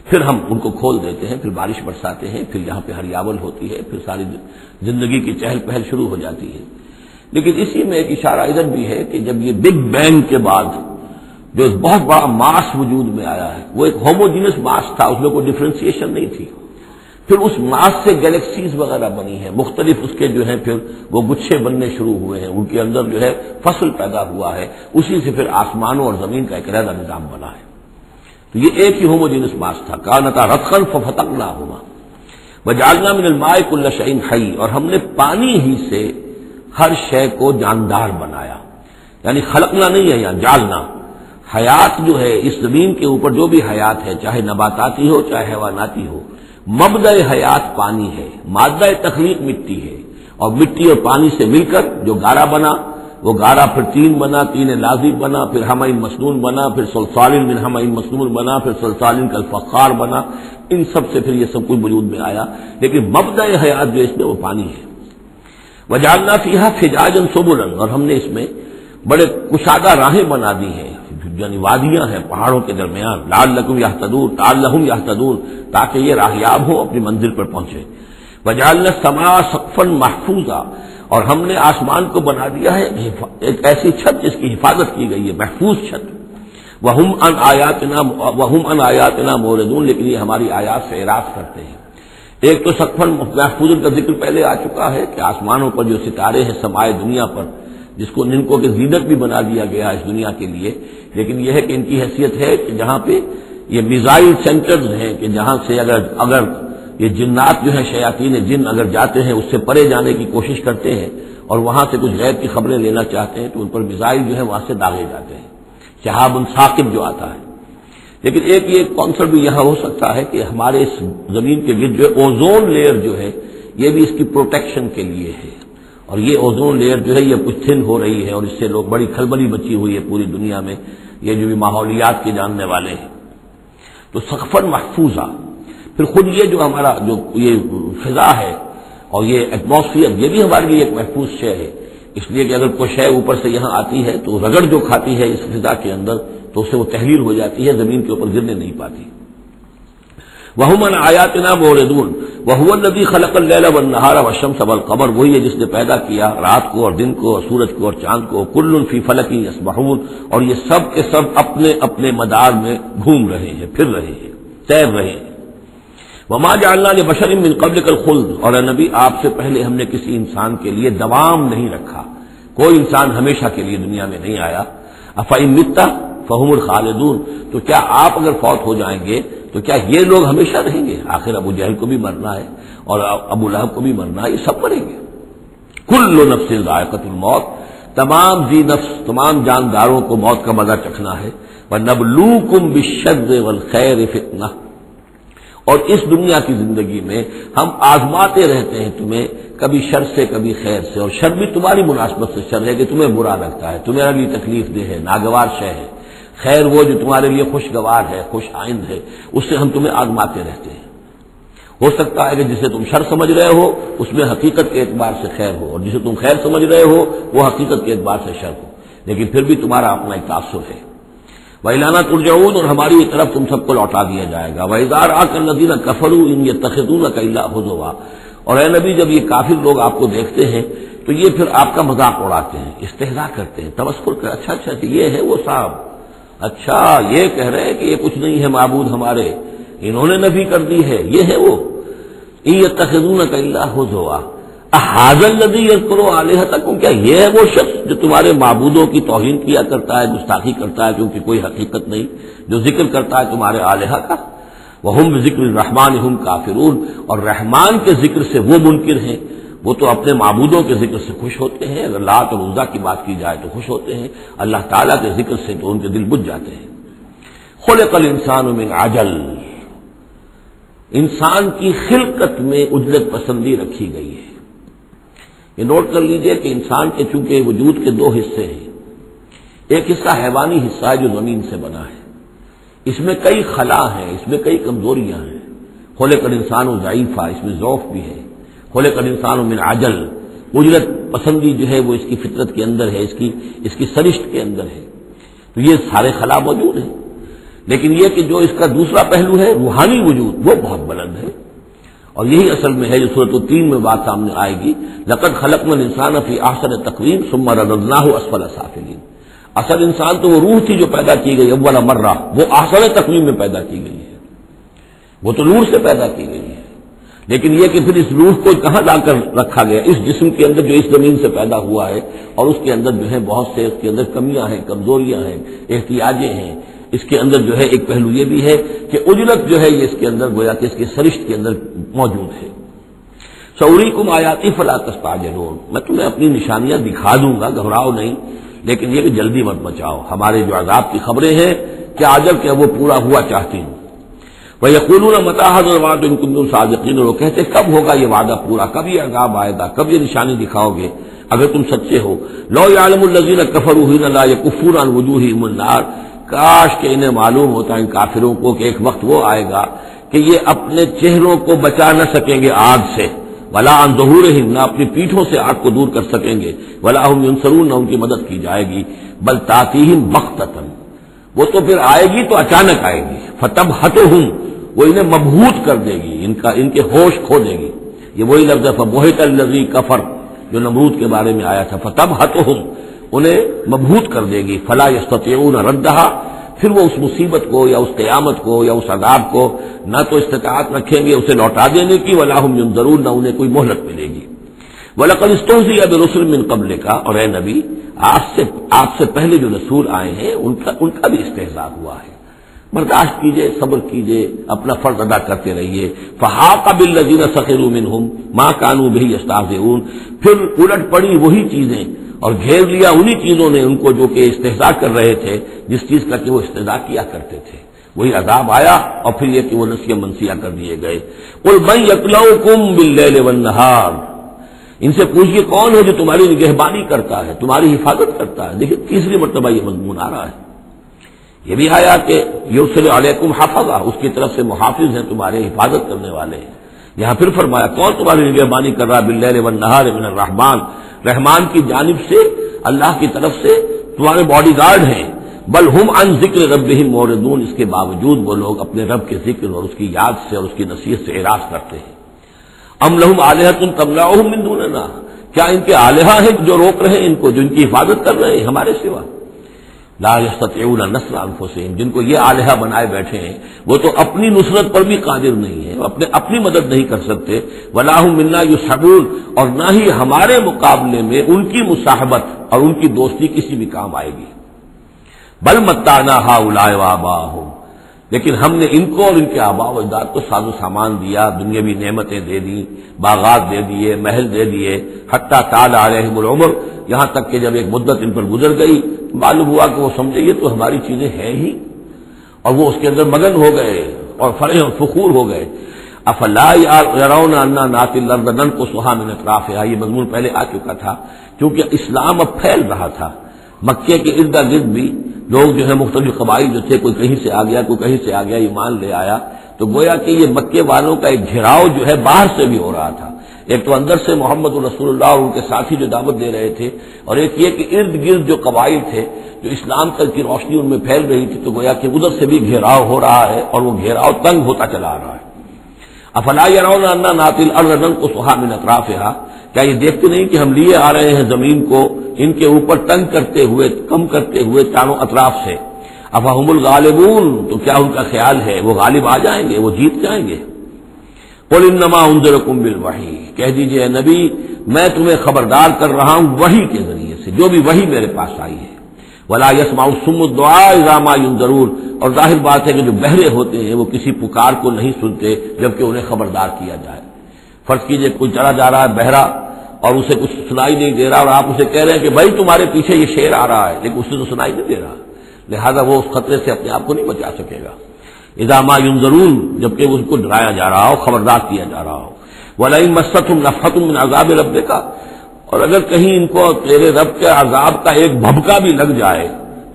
پھر ہم ان کو کھول دیتے ہیں، پھر بارش برساتے ہیں، پھر یہاں پہ ہریاول ہوتی ہے، پھر ساری زندگی کی چہل پہل شروع ہو جاتی ہے۔ لیکن اسی میں ایک اشارہ ادھر بھی ہے کہ جب یہ بگ بینگ کے بعد جو بہت بڑا ماس وجود میں آیا ہے، وہ ایک ہوموجینس ماس تھا، اس میں کوئی ڈفرینسیشن نہیں تھی، پھر اس ماس سے گلیکسیز وغیرہ بنی ہیں، مختلف اس کے جو ہیں پھر وہ گچھے بننے شروع ہوئے ہیں، ان کے اندر جو ہے فصل پیدا ہوا ہے، اسی سے پھر آسمانوں اور زمین کا ایک علیحدہ نظام بنا ہے۔ تو یہ ایک ہی ہوموجینس ماس تھا، کانتا رتقا ففتقناہما وجعلنا من الماء كل شيء حي، اور ہم نے پانی ہی سے ہر شے کو جاندار بنایا، یعنی خلقنا نہیں ہے یہاں، جعلنا۔ حیات جو ہے اس زمین کے اوپر جو بھی حیات ہے، چاہے نباتاتی ہو چاہے حیواناتی ہو، مبدأ حیات پانی ہے، مادہ تخلیق مٹی ہے، اور مٹی اور پانی سے مل کر جو گارا بنا، وہ گارا پھر تین بنا، تین لازم بنا، پھر حمأ مسنون بنا، پھر صلصال من حمأ مسنون بنا، پھر صلصال کالفخار بنا، ان سب سے پھر یہ سب کچھ وجود میں آیا، لیکن مبدأ حیات جو اس میں وہ پانی ہے۔ وجعلنا فیہا فجاجا سبلا، اور ہم نے اس میں بڑے کشادہ راہیں بنا دی ہیں، یعنی وادیاں ہیں پہاڑوں کے درمیان، لعلکم یہتدون، لعلہم یہتدون، تاکہ یہ راہیاب ہوں اپنی منزل پر پہنچے۔ وجعلنا السماء سقفا محفوظا، اور ہم نے آسمان کو بنا دیا ہے ایک ایسی چھت جس کی حفاظت کی گئی ہے، محفوظ چھت۔ وہم عن آیاتنا موردون، لیکن یہ ہماری آیات سے اعراض کرتے ہیں۔ ایک تو سقفا محفوظ کا ذکر پہلے آ چکا ہے کہ آسمانوں پر جو ستارے ہیں سمائے دنیا پر، جس کو ان کو کہ زینت بھی بنا دیا گیا اس دنیا کے لیے، لیکن یہ ہے کہ ان کی حیثیت ہے کہ جہاں پہ یہ میزائل سینٹرز ہیں، کہ جہاں سے اگر یہ جنات جو ہیں شیاطین جن اگر جاتے ہیں اس سے پرے جانے کی کوشش کرتے ہیں اور وہاں سے کچھ غیب کی خبریں لینا چاہتے ہیں تو ان پر میزائل جو ہے وہاں سے داغے جاتے ہیں، شہاب ثاقب جو آتا ہے۔ لیکن ایک یہ کانسیپٹ بھی یہاں ہو سکتا ہے کہ ہمارے اس زمین کے گرد جو اوزون لیئر جو ہے یہ بھی اس کی پروٹیکشن کے لیے ہے، اور یہ اوزون لیئر جو ہے یہ کچھ تھن ہو رہی ہے، اور اس سے لوگ بڑی کھلبلی مچی ہوئی ہے پوری دنیا میں، یہ جو بھی ماحولیات کے جاننے والے ہیں۔ تو سقفا محفوظہ، پھر خود یہ جو ہمارا جو یہ فضا ہے اور یہ ایٹماسفیئر، یہ بھی ہمارے لیے ایک محفوظ شے ہے، اس لیے کہ اگر کوئی شے اوپر سے یہاں آتی ہے تو رگڑ جو کھاتی ہے اس فضا کے اندر تو اس سے وہ تحلیل ہو جاتی ہے، زمین کے اوپر گرنے نہیں پاتی۔ وَهُمْ عَنْ آیَاتِنَا مُعْرِضُونَ وَهُوَ الَّذِي خَلَقَ اللَّيْلَ وَالنَّهَارَ وَالشَّمْسَ وَالْقَمَرَ، وہی ہے جس نے پیدا کیا رات کو اور دن کو اور سورج کو اور چاند کو، كُلٌّ فِي فَلَكٍ يَسْبَحُونَ، اور یہ سب کے سب اپنے اپنے مدار میں گھوم رہے ہیں، پھر رہے ہیں، تیر رہے ہیں۔ وَمَا جَعَلْنَا لِبَشَرٍ مِّن قَبْلِكَ الْخُلْدَ، اور اے نبی آپ سے پہلے ہم نے کسی انسان کے لیے دوام نہیں رکھا، کوئی انسان ہمیشہ کے لیے دنیا میں نہیں آیا۔ أَفَإِن مِتَّ فَهُمُ الْخَالِدُونَ، تو کیا آپ اگر فوت ہو جائیں گے تو کیا یہ لوگ ہمیشہ رہیں گے؟ آخر ابو جہل کو بھی مرنا ہے اور ابو لہب کو بھی مرنا ہے، یہ سب مریں گے۔ کل نفس ذائقۃ الموت، تمام ذی نفس، تمام جانداروں کو موت کا مزہ چکھنا ہے۔ وَنَبْلُوكُمْ بِالشَّرِّ وَالْخَيْرِ فِتْنَةً، اور اس دنیا کی زندگی میں ہم آزماتے رہتے ہیں تمہیں، کبھی شر سے کبھی خیر سے، اور شر بھی تمہاری مناسبت سے شر ہے کہ تمہیں برا لگتا ہے، تمہارے لیے تکلیف دہ ہے، ناگوار شے ہے، خیر وہ جو تمہارے لیے خوشگوار ہے، خوش آئند ہے، اس سے ہم تمہیں آزماتے رہتے ہیں۔ ہو سکتا ہے کہ جسے تم شر سمجھ رہے ہو اس میں حقیقت کے اعتبار سے خیر ہو، اور جسے تم خیر سمجھ رہے ہو وہ حقیقت کے اعتبار سے شر ہو، لیکن پھر بھی تمہارا اپنا ایک تاثر ہے۔ وَإِلَيْنَا تُرْجَعُونَ، اور ہماری طرف تم سب کو لوٹا دیا جائے گا۔ وَإِذَا رَآكَ الَّذِينَ كَفَرُوا إِن يَتَّخِذُونَكَ إِلَّا هُزُوًا، اور اے نبی جب یہ کافر لوگ آپ کو دیکھتے ہیں تو یہ پھر آپ کا مذاق اڑاتے ہیں، استہزاء کرتے ہیں، تمسخر کر، اچھا یہ ہے وہ صاحب، اچھا یہ کہہ رہے ہیں کہ یہ کچھ نہیں ہے معبود ہمارے، انہوں نے نفی کر دی ہے، یہ ہے وہ۔ إِن يَتَّخِذُونَكَ إِلَّا هُزُوًا أَهَٰذَا الَّذِي يَذْكُرُ آلِهَتَكُمْ، کیا یہ ہے وہ شخص جو تمہارے معبودوں کی توہین کیا کرتا ہے، گستاخی کرتا ہے کیونکہ کوئی حقیقت نہیں، جو ذکر کرتا ہے تمہارے آلہہ کا۔ وَهُمْ بِذِكْرِ الرَّحْمَٰنِ هُمْ كَافِرُونَ، اور رحمان کے ذکر سے وہ منکر ہیں، وہ تو اپنے معبودوں کے ذکر سے خوش ہوتے ہیں، اگر لات اور عزیٰ کی بات کی جائے تو خوش ہوتے ہیں، اللہ تعالیٰ کے ذکر سے تو ان کے دل بجھ جاتے ہیں۔ خُلِقَ الْإِنسَانُ مِنْ عَجَلٍ، انسان کی خلقت میں عجلت پسندی رکھی گئی ہے۔ یہ نوٹ کر لیجئے کہ انسان کے چونکہ وجود کے دو حصے ہیں، ایک حصہ حیوانی حصہ ہے جو زمین سے بنا ہے، اس میں کئی خلا ہیں، اس میں کئی کمزوریاں ہیں۔ خلق الانسان ضعیفہ، اس میں ضعف بھی ہے۔ خلق الانسان من عجل، عجلت پسندی جو ہے وہ اس کی فطرت کے اندر ہے، اس کی سرشت کے اندر ہے، تو یہ سارے خلا موجود ہیں۔ لیکن یہ کہ جو اس کا دوسرا پہلو ہے روحانی وجود، وہ بہت بلند ہے، اور یہی اصل میں ہے جو سورۃ التین میں بات سامنے آئے گی، لقد خلقنا الانسان فی احسن تقویم ثم رددناہ اسفل سافلین۔ اصل انسان تو وہ روح تھی جو پیدا کی گئی اول مرہ، وہ احسن تقویم میں پیدا کی گئی ہے، وہ تو نور سے پیدا کی گئی ہے، لیکن یہ کہ پھر اس روح کو کہاں لا کر رکھا گیا؟ اس جسم کے اندر جو اس زمین سے پیدا ہوا ہے، اور اس کے اندر جو ہے بہت سے اس کے اندر کمیاں ہیں، کمزوریاں ہیں، احتیاجیں ہیں. اس کے اندر جو ہے ایک پہلو یہ بھی ہے کہ اجلت جو ہے یہ اس کے اندر گویا کہ اس کے سرشت کے اندر موجود ہے. سوریکم آیاتی فلا تستعجلون، میں تمہیں اپنی نشانیاں دکھا دوں گا، گھبراؤ نہیں، لیکن یہ کہ جلدی مت مچاؤ. ہمارے جو عذاب کی خبریں ہیں کیا عجب کہ وہ پورا ہوا چاہتی ہوں. وَيَقُولُونَ مَتَىٰ هَٰذَا الْوَعْدُ إِن كُنتُمْ صَادِقِينَ، وہ کہتے کب ہوگا یہ وعدہ پورا، کب یہ عذاب آئے گا، کب یہ نشانی دکھاؤ گے اگر تم سچے ہو. لَوْ يَعْلَمُ الَّذِينَ كَفَرُوا حِينَ لَا يَكُفُّونَ عَنْ وُجُوهِهِمُ النَّارَ، کاش کہ انہیں معلوم ہوتا ان کافروں کو کہ ایک وقت وہ آئے گا کہ یہ اپنے چہروں کو بچا نہ سکیں گے آگ سے، ولا عن ظہورہم، نہ اپنی پیٹھوں سے آگ کو دور کر سکیں گے، ولا ہم ینصرون، نہ ان کی مدد کی جائے گی. بل تاتیہم بغتۃ، وہ تو پھر آئے گی تو اچانک آئے گی. فتبہتہم، وہ انہیں مبہوت کر دے گی، ان کے ہوش کھو دے گی. یہ وہی لفظ ہے فبہت الذی کفر جو نمرود کے بارے میں آیا تھا. فتبہتہم، انہیں مبہوت کر دے گی. فلا یستطیعون ردھا، پھر وہ اس مصیبت کو یا اس قیامت کو یا اس عذاب کو نہ تو استطاعت رکھیں گے اسے لوٹا دینے کی، ولا ہم ینظرون، نہ انہیں کوئی مہلت ملے گی. وَلَقَدِ اسْتُهْزِئَ بِرُسُلٍ مِّن قَبْلِكَ، اور اے نبی آپ سے پہلے جو رسول آئے ہیں ان کا بھی استہزاء ہوا ہے. برداشت کیجئے، صبر کیجئے، اپنا فرض ادا کرتے رہیے. فَحَاقَ بِالَّذِينَ سَخِرُوا مِنْهُمْ مَا كَانُوا بِهِ يَسْتَهْزِئُونَ، پھر الٹ پڑی وہی چیزیں اور گھیر لیا انہی چیزوں نے ان کو جو کہ استہزاء کر رہے تھے، جس چیز کا کہ وہ استہزاء کیا کرتے تھے. وہی عذاب آیا اور پھر یہ کہ وہ نسیہ منسیہ کر دیے گئے. قُلْ مَن يَكْلَؤُكُم بِاللَّيْلِ وَالنَّهَارِ، ان سے پوچھئے کون ہے جو تمہاری نگہبانی کرتا ہے، تمہاری حفاظت کرتا ہے. دیکھیے تیسری مرتبہ یہ مضمون آ رہا ہے. یہ بھی آیا کہ یرسل علیکم حفظہ، اس کی طرف سے محافظ ہیں، تمہارے حفاظت کرنے والے ہیں. یہاں پھر فرمایا کون تمہاری نگہبانی کر رہا ہے، باللیل والنہار من الرحمن، رحمان کی جانب سے، اللہ کی طرف سے تمہارے باڈی گارڈ ہیں. بل ہم عن ذکر ربہم معرضون، اس کے باوجود وہ لوگ اپنے رب کے ذکر اور اس کی یاد سے اور اس کی نصیحت سے اعراض کرتے ہیں. ام لہم آلہۃ تمنعہم من دوننا، کیا ان کے آلہہ ہیں جو روک رہے ہیں ان کو، جو ان کی حفاظت کر رہے ہیں ہمارے سوا. لا یستطیعون نصر انفسہم، جن کو یہ آلہہ بنائے بیٹھے ہیں وہ تو اپنی نصرت پر بھی قادر نہیں ہے، اپنی مدد نہیں کر سکتے. ولا ہم منا یصحبون، اور نہ ہی ہمارے مقابلے میں ان کی مصاحبت اور ان کی دوستی کسی بھی کام آئے گی. بل متعنا ہؤلاء وآباءہم، لیکن ہم نے ان کو اور ان کے آباء و اجداد کو ساز و سامان دیا، دنیاوی نعمتیں دے دی، باغات دے دیے، محل دے دیے. حتی طال علیہم العمر، یہاں تک کہ جب ایک مدت ان پر گزر گئی معلوم ہوا کہ وہ سمجھے یہ تو ہماری چیزیں ہیں ہی، اور وہ اس کے اندر مگن ہو گئے اور فرح اور فخور ہو گئے. افلا یرون انا ناتی الارض ننقصها من اطرافها، یہ مضمون پہلے آ چکا تھا. کیونکہ اسلام اب پھیل رہا تھا، مکے کے ارد گرد بھی لوگ جو ہے مختلف قبائل جو تھے، کوئی کہیں سے آ گیا کوئی کہیں سے آ گیا، ایمان لے آیا. تو گویا کہ یہ مکے والوں کا ایک گھیراؤ جو ہے باہر سے بھی ہو رہا تھا. ایک تو اندر سے محمد رسول اللہ اور ان کے ساتھی جو دعوت دے رہے تھے، اور ایک یہ کہ ارد گرد جو قبائل تھے جو اسلام تک کی روشنی ان میں پھیل رہی تھی، تو گویا کہ ادھر سے بھی گھیراؤ ہو رہا ہے اور وہ گھیراؤ تنگ ہوتا چلا آ رہا ہے. افلا یرون انا ناتی الارض ننقصها من اطرافها، کیا یہ دیکھتے نہیں کہ ہم لیے آ رہے ہیں زمین کو ان کے اوپر تنگ کرتے ہوئے، کم کرتے ہوئے چاروں اطراف سے. افہم الغالبون، تو کیا ان کا خیال ہے وہ غالب آ جائیں گے، وہ جیت جائیں گے. قل انما انذرکم بالوحی، کہہ دیجئے اے نبی میں تمہیں خبردار کر رہا ہوں وحی کے ذریعے سے، جو بھی وحی میرے پاس آئی ہے. ولا يسمع الصم الدعاء اذا ما ينذرون، اور ظاہر بات ہے کہ جو بہرے ہوتے ہیں وہ کسی پکار کو نہیں سنتے جبکہ انہیں خبردار کیا جائے. فرض کیجئے کوئی چلا جا رہا ہے بہرا اور اسے کچھ سنائی نہیں دے رہا، اور آپ اسے کہہ رہے ہیں کہ بھائی تمہارے پیچھے یہ شیر آ رہا ہے، لیکن اسے تو سنائی نہیں دے رہا، لہذا وہ اس خطرے سے اپنے آپ کو نہیں بچا سکے گا. اذا ما ينذرون، جبکہ اس کو ڈرایا جا رہا ہو، خبردار کیا جا رہا ہو. ولئن مستهم نفحة من عذاب ربك، اور اگر کہیں ان کو تیرے رب کے عذاب کا ایک بھبکا بھی لگ جائے،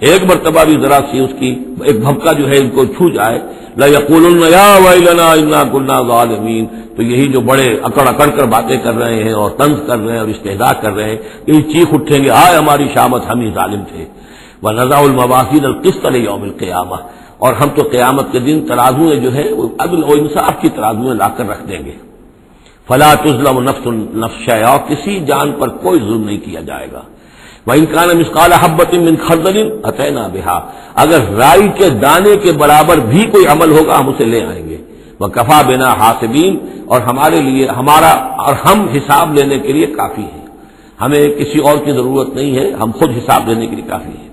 ایک مرتبہ بھی ذرا سی اس کی ایک بھبکا جو ہے ان کو چھو جائے، لَيَقُولُنَّ يَا وَيْلَنَا إِنَّا كُنَّا ظَالِمِينَ، تو یہی جو بڑے اکڑ اکڑ کر باتیں کر رہے ہیں اور طنز کر رہے ہیں اور استہزاء کر رہے ہیں، یہ چیخ اٹھیں گے ہائے ہماری شامت، ہم ہی ظالم تھے. وَنَضَعُ الْمَوَازِينَ الْقِسْطَ لِيَوْمِ الْقِيَامَةِ، اور ہم تو قیامت کے دن ترازویں جو ہے وہ عدل و انصاف کی ترازویں لا کر رکھ دیں گے. فلا تظلم نفس شیئا، کسی جان پر کوئی ظلم نہیں کیا جائے گا. وَإِنْ كَانَ مِثْقَالَ حَبَّةٍ مِّنْ خَرْدَلٍ أَتَيْنَا بِهَا، اگر رائی کے دانے کے برابر بھی کوئی عمل ہوگا ہم اسے لے آئیں گے. وکفا بنا حاسبین، اور ہمارے لیے ہمارا اور ہم حساب لینے کے لیے کافی ہیں، ہمیں کسی اور کی ضرورت نہیں ہے، ہم خود حساب لینے کے لیے کافی ہے۔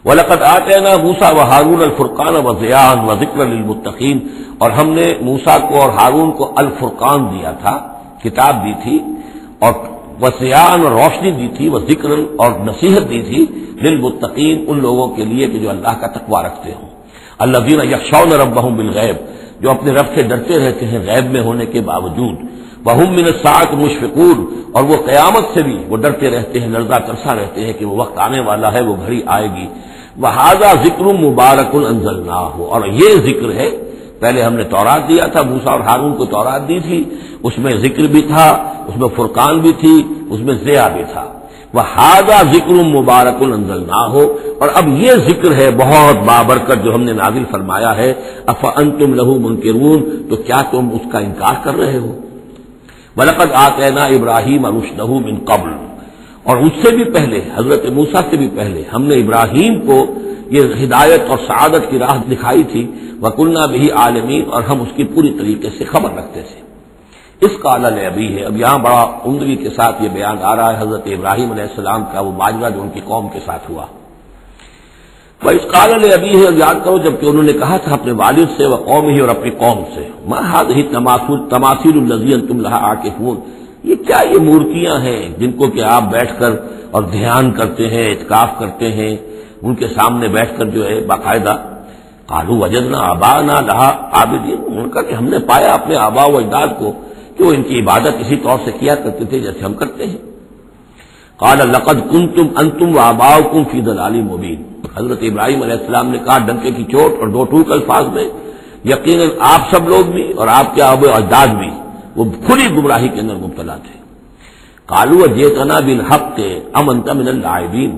وَلَقَدْ آتَيْنَا مُوسَىٰ وَهَارُونَ الْفُرْقَانَ وَضِيَاءً وَذِكْرًا لِّلْمُتَّقِينَ، اور ہم نے موسیٰ کو اور ہارون کو الفرقان دیا تھا، کتاب دی تھی، اور وضیاءً اور روشنی دی تھی، وذکرًا اور نصیحت دی تھی، للمتقین ان لوگوں کے لیے کہ جو اللہ کا تقوی رکھتے ہوں، الذین یخشون ربہم بالغیب، جو اپنے رب سے ڈرتے رہتے ہیں غیب میں ہونے کے باوجود، وہم من الساعۃ مشفقون، اور وہ قیامت سے بھی وہ ڈرتے رہتے ہیں، لرزہ ترسا رہتے ہیں کہ وہ وقت آنے والا ہے، وہ گھڑی آئے گی۔ وہذا ذکر مبارک انزلناہ، اور یہ ذکر ہے، پہلے ہم نے تورات دیا تھا، موسیٰ اور ہارون کو تورات دی تھی، اس میں ذکر بھی تھا، اس میں فرقان بھی تھی، اس میں ضیاء بھی تھا۔ وہذا ذکر مبارک انزلناہ، اور اب یہ ذکر ہے بہت بابرکت جو ہم نے نازل فرمایا ہے، افانتم لہ منکرون، تو کیا تم اس کا انکار کر رہے ہو؟ وَلَقَدْ آتَيْنَا إِبْرَاهِيمَ رُشْدَهُ مِن قَبْلُ، اور اس سے بھی پہلے، حضرت موسیٰ سے بھی پہلے ہم نے ابراہیم کو یہ ہدایت اور سعادت کی راہ دکھائی تھی، وَكُنَّا بِهِ عَالِمِينَ، اور ہم اس کی پوری طریقے سے خبر رکھتے تھے۔ اس قال لأبیہ ہے، اب یہاں بڑا عمدگی کے ساتھ یہ بیان آ رہا ہے حضرت ابراہیم علیہ السلام کا وہ ماجرا جو ان کی قوم کے ساتھ ہوا۔ وَإِذْ قَالَ لِأَبِيهِ، اور یاد کرو جبکہ انہوں نے کہا تھا اپنے والد سے، وَقَوْمِهِ، اور اپنی قوم سے، مَا هَٰذِهِ التَّمَاثِيلُ الَّتِي أَنتُمْ لَهَا عَاكِفُونَ، یہ مورتیاں ہیں جن کو کہ آپ بیٹھ کر اور دھیان کرتے ہیں، اعتکاف کرتے ہیں، ان کے سامنے بیٹھ کر جو ہے باقاعدہ۔ قالوا وجدنا آباءنا لها عابدین، ان کا کہ ہم نے پایا اپنے آباء و اجداد کو کہ وہ ان کی عبادت اسی طور سے کیا کرتے تھے جیسے ہم کرتے ہیں۔ قال لقد كنتم انتم وآباؤكم في ضلال مبين، حضرت ابراہیم علیہ السلام نے کہا ڈنکے کی چوٹ اور دو ٹوک الفاظ میں، یقیناً آپ سب لوگ بھی اور آپ کے آباء و اجداد بھی وہ کھلی گمراہی کے اندر مبتلا تھے۔ قالوا جئتنا بالحق ام انت من اللاعبین،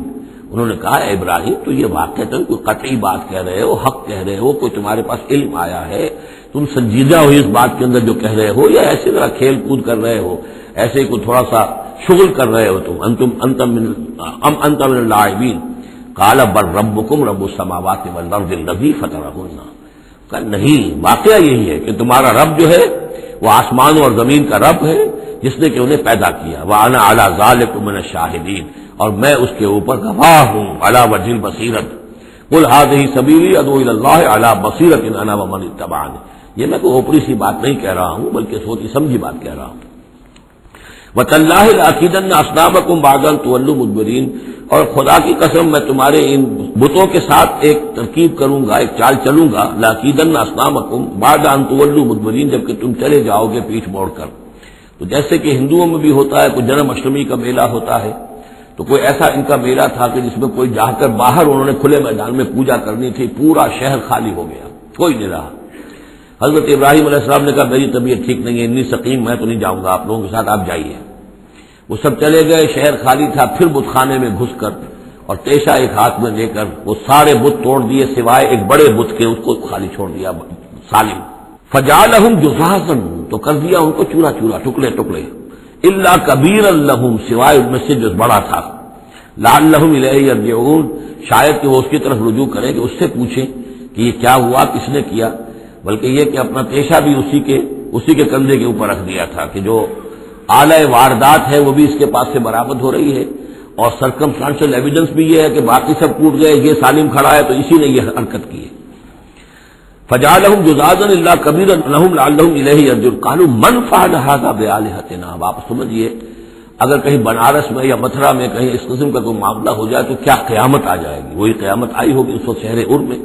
انہوں نے کہا اے ابراہیم تو یہ واقعتاً کوئی قطعی بات کہہ رہے ہو، حق کہہ رہے ہو، کوئی تمہارے پاس علم آیا ہے، تم سنجیدہ ہو اس بات کے اندر جو کہہ رہے ہو، یا ایسے طرح کھیل کود کر رہے ہو، ایسے کوئی تھوڑا سا شغل کر رہے ہو تم، انت من اللاعبین۔ قال بل ربکم رب السماوات والارض الذی فطرہن، کہ نہیں، واقعہ یہی ہے کہ تمہارا رب جو ہے وہ آسمانوں اور زمین کا رب ہے جس نے کہ انہیں پیدا کیا، وَأَنَا عَلَىٰ ذَٰلِكُم مِّنَ الشَّاهِدِينَ، اور میں اس کے اوپر گواہ ہوں، عَلَىٰ وَجْهِ الْبَصِيرَةِ قُلْ هَٰذِهِ سَبِيلِي أَدْعُو إِلَى اللَّهِ عَلَىٰ بَصِيرَةٍ أَنَا وَمَنِ اتَّبَعَنِي، یہ میں کوئی اوپری سی بات نہیں کہہ رہا ہوں بلکہ سوچی سمجھی بات کہہ رہا ہوں۔ وَتَاللَّهِ لَأَكِيدَنَّ أَصْنَامَكُمْ بَعْدَ أَن تُوَلُّوا مُدْبِرِينَ، اور خدا کی قسم میں تمہارے ان بتوں کے ساتھ ایک ترکیب کروں گا، ایک چال چلوں گا، لَأَكِيدَنَّ أَصْنَامَكُمْ بَعْدَ أَن تُوَلُّوا مُدْبِرِينَ، جبکہ تم چلے جاؤ گے پیٹھ موڑ کر۔ تو جیسے کہ ہندوؤں میں بھی ہوتا ہے، کوئی جنم اشٹمی کا میلہ ہوتا ہے، تو کوئی ایسا ان کا میلہ تھا کہ جس میں کوئی جا کر باہر انہوں نے کھلے میدان میں پوجا کرنی تھی، پورا شہر خالی ہو گیا، کوئی نہیں رہا۔ حضرت ابراہیم علیہ السلام نے کہا میری طبیعت ٹھیک نہیں ہے، اتنی سقیم، میں تو نہیں جاؤں گا آپ لوگوں کے ساتھ، آپ جائیے۔ وہ سب چلے گئے، شہر خالی تھا، پھر بت خانے میں گھس کر اور تیشا ایک ہاتھ میں لے کر وہ سارے بت توڑ دیے سوائے ایک بڑے بت کے، اس کو خالی چھوڑ دیا سالم۔ فجعلہم جذاذا، تو کر دیا ان کو چورا چورا، ٹکڑے ٹکڑے، الا کبیرا لہم، سوائے ان میں سے جو بڑا تھا، لعلہم الیہ یرجعون، شاید کہ وہ اس کی طرف رجوع کریں کہ اس سے پوچھیں کہ یہ کیا ہوا، کس نے کیا، بلکہ یہ کہ اپنا پیشہ بھی اسی کے کندھے کے اوپر رکھ دیا تھا کہ جو آلہ واردات ہے وہ بھی اس کے پاس سے برآمد ہو رہی ہے، اور سرکمسٹانشل ایویڈنس بھی یہ ہے کہ باقی سب ٹوٹ گئے، یہ سالم کھڑا ہے تو اسی نے یہ حرکت کی ہے۔ فجعلہم جذاذا الا کبیرا لہم لعلہم الیہ یرجعون قالوا من فعل هذا بآلہتنا، اب آپ سمجھیے اگر کہیں بنارس میں یا متھرا میں کہیں اس قسم کا کوئی معاملہ ہو جائے تو کیا قیامت آ جائے گی، وہی قیامت آئی ہوگی اس وقت شہر ار میں۔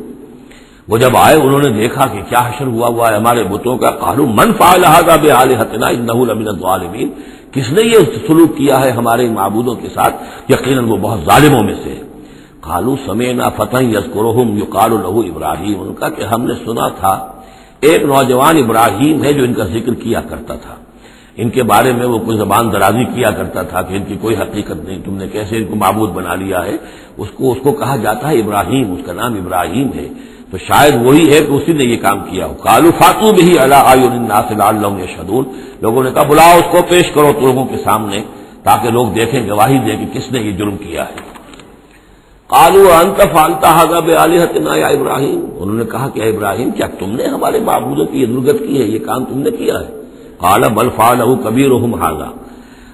وہ جب آئے انہوں نے دیکھا کہ کیا حشر ہوا ہے ہمارے بتوں کا، قالوا من فعل هذا بآلہتنا انہ لمن الظالمین، کس نے یہ سلوک کیا ہے ہمارے معبودوں کے ساتھ، یقیناً وہ بہت ظالموں میں سے۔ قالوا سمعنا فتى يذكرهم يقال له ابراہیم، ان کا کہ ہم نے سنا تھا ایک نوجوان ابراہیم ہے جو ان کا ذکر کیا کرتا تھا، ان کے بارے میں وہ کوئی زبان درازی کیا کرتا تھا کہ ان کی کوئی حقیقت نہیں، تم نے کیسے ان کو معبود بنا لیا ہے، اس کو کہا جاتا ہے ابراہیم، اس کا نام ابراہیم ہے، تو شاید وہی ہے کہ اسی نے یہ کام کیا ہو۔ قالوا فاتوا به على اعين الناس لعلهم يشهدون، لوگوں نے کہا بلاؤ اس کو پیش کرو لوگوں کے سامنے تاکہ لوگ دیکھیں، گواہی دیں کہ کس نے یہ جرم کیا ہے۔ قالوا انت فعلت هذا بآلهتنا یا ابراہیم، انہوں نے کہا کہ اے ابراہیم کیا تم نے ہمارے معبودوں کی یہ درگت کی ہے، یہ کام تم نے کیا ہے؟ قال بل فعلہ کبیرہم ھذا،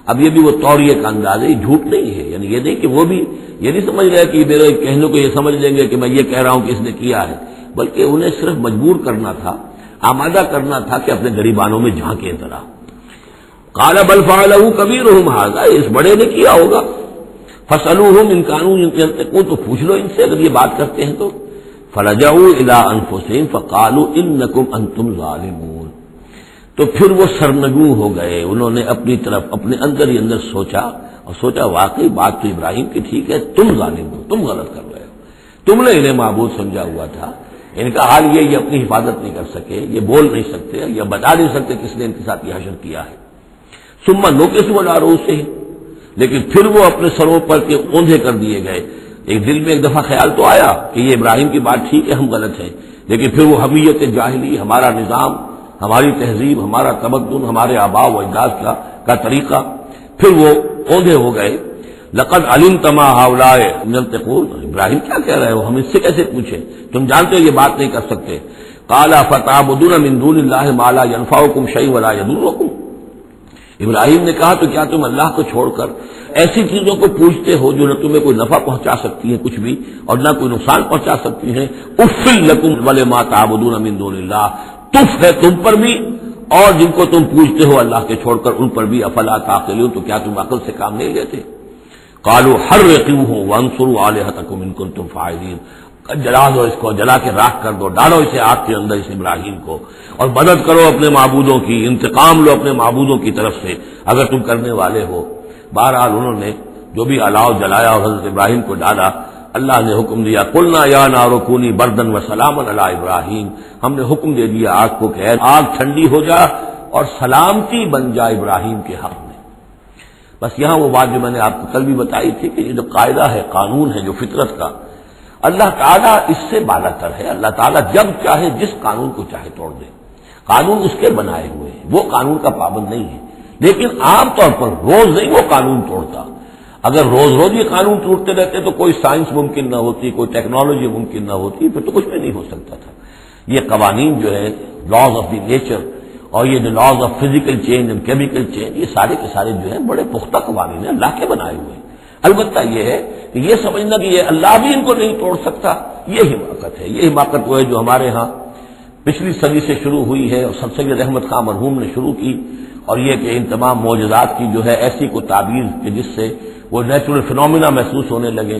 اب یہ بھی وہ توریہ کا انداز ہے، یہ جھوٹ نہیں ہے، یعنی یہ نہیں کہ وہ بھی یہ نہیں سمجھ رہے کہ میرے کہنے کو یہ سمجھ لیں گے کہ میں یہ کہہ رہا ہوں کہ اس نے کیا ہے، بلکہ انہیں صرف مجبور کرنا تھا، آمادہ کرنا تھا کہ اپنے گریبانوں میں جھانکیں ذرا۔ قال بل فعلہ کبیرہم ھذا، اس بڑے نے کیا ہوگا، فاسألوہم ان کانوا ینطقون، تو پوچھ لو ان سے اگر یہ بات کرتے ہیں تو۔ فرجعوا الی انفسہم فقالوا انکم انتم ظالمون، تو پھر وہ سرنگوں ہو گئے، انہوں نے اپنی طرف اپنے اندر ہی اندر سوچا اور سوچا واقعی بات تو ابراہیم کی ٹھیک ہے، تم ظالم ہو، تم غلط کر رہے ہو، تم نے انہیں معبود سمجھا ہوا تھا۔ ان کا حال یہ اپنی حفاظت نہیں کر سکے، یہ بول نہیں سکتے، یہ بتا نہیں سکتے کس نے ان کے ساتھ یہ حشر کیا ہے۔ ثم نکسوا علی رؤوسہم، لیکن پھر وہ اپنے سروں پر کے اوندھے کر دیے گئے۔ ایک دل میں ایک دفعہ خیال تو آیا کہ یہ ابراہیم کی بات ٹھیک ہے، ہم غلط ہیں، لیکن پھر وہ حمیت جاہلی، ہمارا نظام، ہماری تہذیب، ہمارا تمدن، ہمارے آباء و اجداد کا طریقہ، پھر وہ اوندھے ہو گئے۔ لقد علمت ما هؤلاء ينطقون، ابراہیم کیا کہہ رہے ہو، ہم اس سے کیسے پوچھیں، تم جانتے ہو یہ بات نہیں کر سکتے۔ قال فتعبدون من دون الله ما لا ينفعكم شيئا ولا يضركم، ابراہیم نے کہا تو کیا تم اللہ کو چھوڑ کر ایسی چیزوں کو پوچھتے ہو جو نہ تمہیں کوئی نفع پہنچا سکتی ہے کچھ بھی، اور نہ کوئی نقصان پہنچا سکتی ہیں؟ اف لکم ولما تعبدون من دون اللہ، تف ہے تم پر بھی اور جن کو تم پوچھتے ہو اللہ کے چھوڑ کر ان پر بھی، افلا تعقلون، تو کیا تم عقل سے کام نہیں لیتے؟ قالوا حرقوه وانصروا آلهتكم ان كنتم فاعلين، جلا دو اس کو، جلا کے راکھ کر دو، ڈالو اسے آگ کے اندر اس ابراہیم کو، اور مدد کرو اپنے معبودوں کی، انتقام لو اپنے معبودوں کی طرف سے اگر تم کرنے والے ہو۔ بہرحال انہوں نے جو بھی الاؤ جلایا اور حضرت ابراہیم کو ڈالا، اللہ نے حکم دیا قلنا یا نار کونی بردن وسلاما علی ابراہیم، ہم نے حکم دے دیا آگ کو کہ آگ ٹھنڈی ہو جا اور سلامتی بن جا ابراہیم کے حق میں۔ بس یہاں وہ بات جو میں نے آپ کو کل بھی بتائی تھی کہ یہ جو قاعدہ ہے، قانون ہے جو فطرت کا، اللہ تعالیٰ اس سے بالا تر ہے، اللہ تعالیٰ جب چاہے جس قانون کو چاہے توڑ دے، قانون اس کے بنائے ہوئے ہیں، وہ قانون کا پابند نہیں ہے، لیکن عام طور پر روز نہیں وہ قانون توڑتا۔ اگر روز روز یہ قانون ٹوٹتے رہتے تو کوئی سائنس ممکن نہ ہوتی، کوئی ٹیکنالوجی ممکن نہ ہوتی، پھر تو کچھ بھی نہیں ہو سکتا تھا۔ یہ قوانین جو ہے لاز آف دی نیچر اور یہ جو laws of physical change and chemical change, یہ سارے کے سارے جو ہیں بڑے پختہ قوانین ہیں، اللہ کے بنائے ہوئے ہیں۔ البتہ یہ ہے کہ یہ سمجھنا کہ یہ اللہ بھی ان کو نہیں توڑ سکتا، یہ حماقت ہے۔ یہ حماقت وہ ہے جو ہمارے ہاں پچھلی صدی سے شروع ہوئی ہے اور سر سید احمد خان مرحوم نے شروع کی، اور یہ کہ ان تمام معجزات کی جو ہے ایسی کو تعبیر کہ جس سے وہ نیچرل فینومینا محسوس ہونے لگے۔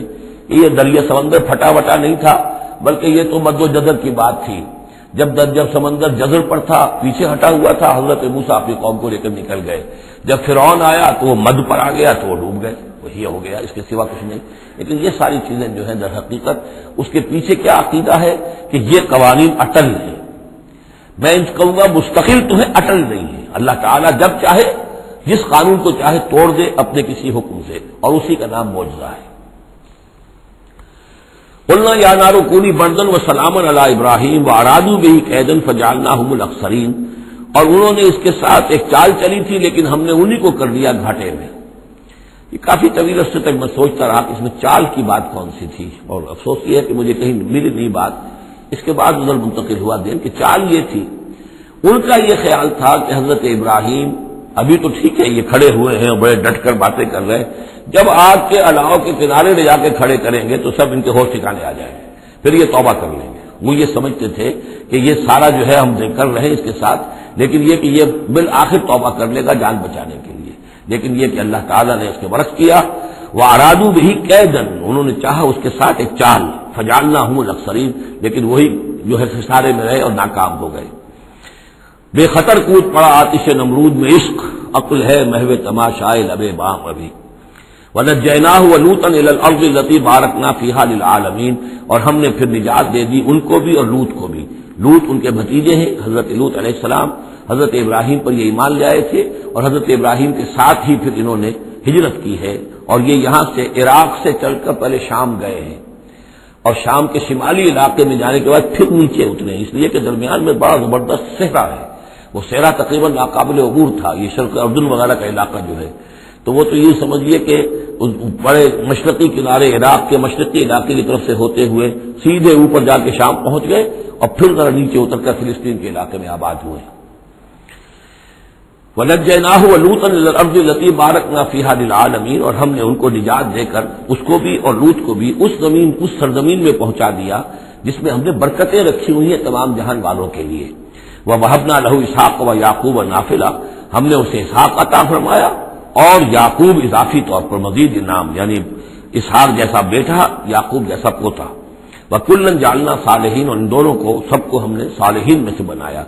یہ دریا سمندر پھٹا وٹا نہیں تھا، بلکہ یہ تو مد و جزر کی بات تھی۔ جب سمندر جزر پر تھا، پیچھے ہٹا ہوا تھا، حضرت موسیٰ اپنی قوم کو لے کر نکل گئے۔ جب فرعون آیا تو وہ مد پر آ گیا تو وہ ڈوب گئے، وہی ہو گیا، اس کے سوا کچھ نہیں۔ لیکن یہ ساری چیزیں جو ہیں در حقیقت اس کے پیچھے کیا عقیدہ ہے کہ یہ قوانین اٹل ہیں، میں ان کہوں گا مستقل تو ہے، اٹل نہیں ہے۔ اللہ تعالیٰ جب چاہے جس قانون کو چاہے توڑ دے اپنے کسی حکم سے، اور اسی کا نام معجزہ ہے۔ قلنا یا نار کونی بردن وسلاما علی ابراہیم وارادوا بہ کیدا فجعلناہم الاخسرین، اور انہوں نے اس کے ساتھ ایک چال چلی تھی لیکن ہم نے انہی کو کر دیا گھاٹے میں۔ یہ کافی طویل عرصے تک میں سوچتا رہا کہ اس میں چال کی بات کون سی تھی، اور افسوس یہ ہے کہ مجھے کہیں ملی نہیں بات۔ اس کے بعد ادھر منتقل ہوا دین کہ چال یہ تھی، ان کا یہ خیال تھا کہ حضرت ابراہیم ابھی تو ٹھیک ہے یہ کھڑے ہوئے ہیں اور بڑے ڈٹ کر باتیں کر رہے ہیں، جب آگ کے الاؤ کے کنارے لے جا کے کھڑے کریں گے تو سب ان کے ہوش ٹھکانے آ جائیں گے، پھر یہ توبہ کر لیں گے۔ وہ یہ سمجھتے تھے کہ یہ سارا جو ہے ہم کر رہے ہیں اس کے ساتھ، لیکن یہ کہ یہ بالآخر توبہ کر لے گا جان بچانے کے لیے۔ لیکن یہ کہ اللہ تعالیٰ نے اس کے برعکس کیا، وارادوا بہ کیدا، انہوں نے چاہا اس کے ساتھ ایک چال، فجعلناہم الاخسرین، لیکن وہی جو ہے خسارے میں رہے اور ناکام ہو گئے۔ بے خطر کود پڑا آتش نمرود میں عشق، عقل ہے محو تماشائے لب بام ابھی۔ وَنَجَّيْنَاهُ وَلُوطًا إِلَى الْأَرْضِ الَّتِي بَارَكْنَا فِيهَا لِلْعَالَمِينَ، اور ہم نے پھر نجات دے دی ان کو بھی اور لوط کو بھی۔ لوط ان کے بھتیجے ہیں، حضرت لوط علیہ السلام حضرت ابراہیم پر یہ ایمان لے آئے تھے، اور حضرت ابراہیم کے ساتھ ہی پھر انہوں نے ہجرت کی ہے، اور یہ یہاں سے عراق سے چل کر پہلے شام گئے ہیں، اور شام کے شمالی علاقے میں جانے کے بعد پھر نیچے اترے ہیں، اس لیے کہ درمیان میں بڑا زبردست صحرا ہے۔ وہ صحرا تقریباً ناقابل عبور تھا، یہ شرق اردن وغیرہ کا علاقہ جو ہے، تو وہ تو یہ سمجھیے کہ اس بڑے مشرقی کنارے عراق کے مشرقی علاقے کی طرف سے ہوتے ہوئے سیدھے اوپر جا کے شام پہنچ گئے اور پھر ذرا نیچے اتر کر فلسطین کے علاقے میں آباد ہوئے. وَنَجَّيْنَاهُ وَلُوطًا إِلَى الْأَرْضِ الَّتِي بَارَكْنَا فِيهَا لِلْعَالَمِينَ، اور ہم نے ان کو نجات دے کر اس کو بھی اور لوط کو بھی اس سرزمین میں پہنچا دیا جس میں ہم نے برکتیں رکھی ہوئی ہیں تمام جہان والوں کے لیے. وَوَهَبْنَا لَهُ إِسْحَاقَ وَيَعْقُوبَ نَافِلًا، ہم نے اسے اسحاق عطا فرمایا اور یعقوب اضافی طور پر مزید انعام، یعنی اسحاق جیسا بیٹا یعقوب جیسا پوتا. وَكُلًّا جَعَلْنَا صَالِحِينَ، اور ان دونوں کو سب کو ہم نے صالحین میں سے بنایا.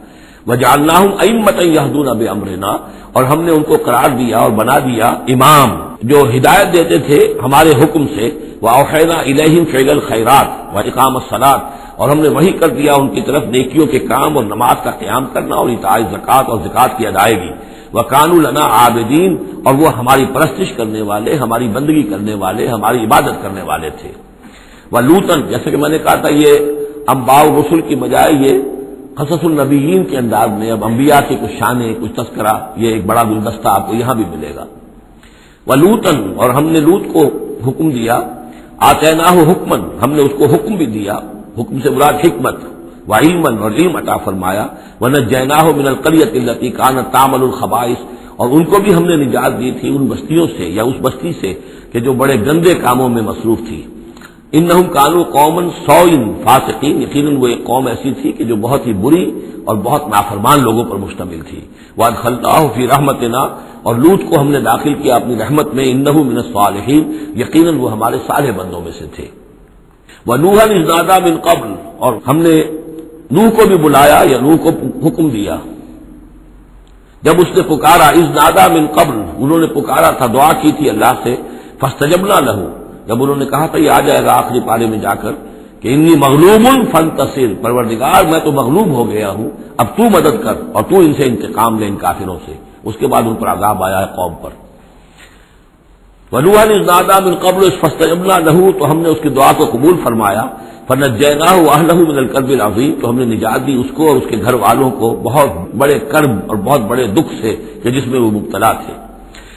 وَجَعَلْنَاهُمْ أَئِمَّةً يَهْدُونَ بِأَمْرِنَا، اور ہم نے ان کو قرار دیا اور بنا دیا امام جو ہدایت دیتے تھے ہمارے حکم سے. وَأَوْحَيْنَا إِلَيْهِمْ فِعْلَ الْخَيْرَاتِ وَإِقَامَ الصَّلَاةِ، اور ہم نے وحی کر دیا ان کی طرف نیکیوں کے کام اور نماز کا قیام کرنا اور ایتاء زکوٰۃ اور زکوٰۃ کی ادائیگی. وَكَانُوا لَنَا عَابِدِينَ، اور وہ ہماری پرستش کرنے والے، ہماری بندگی کرنے والے، ہماری عبادت کرنے والے تھے. وَلُوطًا، جیسے کہ میں نے کہا تھا یہ انباء الرسل کی بجائے یہ قصص النبیین کے انداز میں اب انبیاء کی کچھ شانیں کچھ تذکرہ، یہ ایک بڑا گلدستہ آپ کو یہاں بھی ملے گا. وَلُوطًا، اور ہم نے لوط کو حکم دیا. آتیناہ حکمن، ہم نے اس کو حکم بھی دیا، حکم سے مراد حکمت، وعلمن، اور علم عطا فرمایا. ونجیناہ من القریۃ التی کانت تعمل الخبائث، اور ان کو بھی ہم نے نجات دی تھی ان بستیوں سے یا اس بستی سے کہ جو بڑے گندے کاموں میں مصروف تھی. انہم کانوا قوما سوء فاسقین، یقیناً وہ ایک قوم ایسی تھی کہ جو بہت ہی بری اور بہت نافرمان لوگوں پر مشتمل تھی. وادخلناہ فی رحمتنا، اور لوط کو ہم نے داخل کیا اپنی رحمت میں. انہ من الصالحین، یقیناً وہ ہمارے صالح بندوں میں سے تھے. ونوحا اذ نادى من قبل، اور ہم نے نوح کو بھی بلایا یا نوح کو حکم دیا جب اس نے پکارا. اذ نادى من قبل، انہوں نے پکارا تھا، دعا کی تھی اللہ سے. فاستجبنا له، جب انہوں نے کہا تھا یہ آ جائے گا آخری پارے میں جا کر کہ انی مغلوب فانتصر، پروردگار میں تو مغلوب ہو گیا ہوں، اب تو مدد کر اور تو ان سے انتقام لے ان کافروں سے. اس کے بعد ان پر عذاب آیا ہے قوم پر. ونوحا اذ نادى من قبل فاستجبنا له، تو ہم نے اس کی دعا کو قبول فرمایا. فنجیناہ واہلہ من الکرب العظیم، تو ہم نے نجات دی اس کو اور اس کے گھر والوں کو بہت بڑے کرب اور بہت بڑے دکھ سے کہ جس میں وہ مبتلا تھے.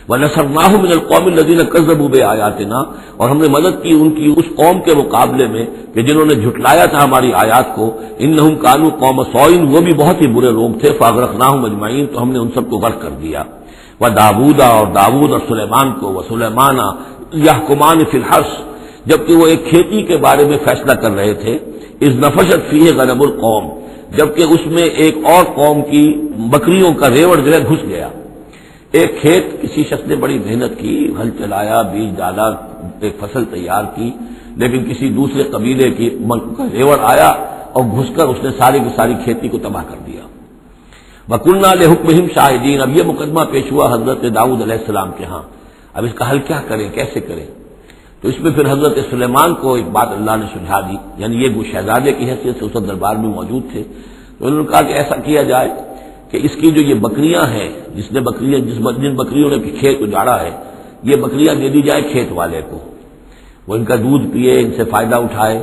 وَنَصَرْنَاهُ مِنَ الْقَوْمِ الَّذِينَ كَذَّبُوا بِآيَاتِنَا، اور ہم نے مدد کی ان کی اس قوم کے مقابلے میں کہ جنہوں نے جھٹلایا تھا ہماری آیات کو. إِنَّهُمْ كَانُوا قَوْمَ سَوْءٍ، وہ بھی بہت ہی برے لوگ تھے. فَأَغْرَقْنَاهُمْ أَجْمَعِينَ، تو ہم نے ان سب کو غرق کر دیا. وَدَاوُودَ، اور داؤد اور سلیمان کو. وَسُلَيْمَانَ يَحْكُمَانِ فِي الْحَرْثِ، جبکہ وہ ایک کھیتی کے بارے میں فیصلہ کر رہے تھے. إِذْ نَفَشَتْ فِيهِ غَنَمُ الْقَوْمِ، جبکہ اس میں ایک اور قوم کی بکریوں کا ریوڑ جو ہے گھس گیا. ایک کھیت کسی شخص نے بڑی محنت کی، ہل چلایا، بیج ڈالا، ایک فصل تیار کی، لیکن کسی دوسرے قبیلے کی کا ریوڑ آیا اور گھس کر اس نے ساری کی ساری کھیتی کو تباہ کر دیا. وَكُنَّا لِحُكْمِهِمْ شَاهِدِينَ، اب یہ مقدمہ پیش ہوا حضرت داؤد علیہ السلام کے ہاں. اب اس کا حل کیا کریں، کیسے کریں؟ تو اس میں پھر حضرت سلیمان کو ایک بات اللہ نے سجھا دی، یعنی یہ وہ شہزادے کی حیثیت سے اس دربار میں موجود تھے. تو انہوں نے کہا کہ ایسا کیا جائے کہ اس کی جو یہ بکریاں ہیں، جن بکریوں نے کھیت اجاڑا ہے، یہ بکریاں دے دی جائے کھیت والے کو، وہ ان کا دودھ پیے، ان سے فائدہ اٹھائے.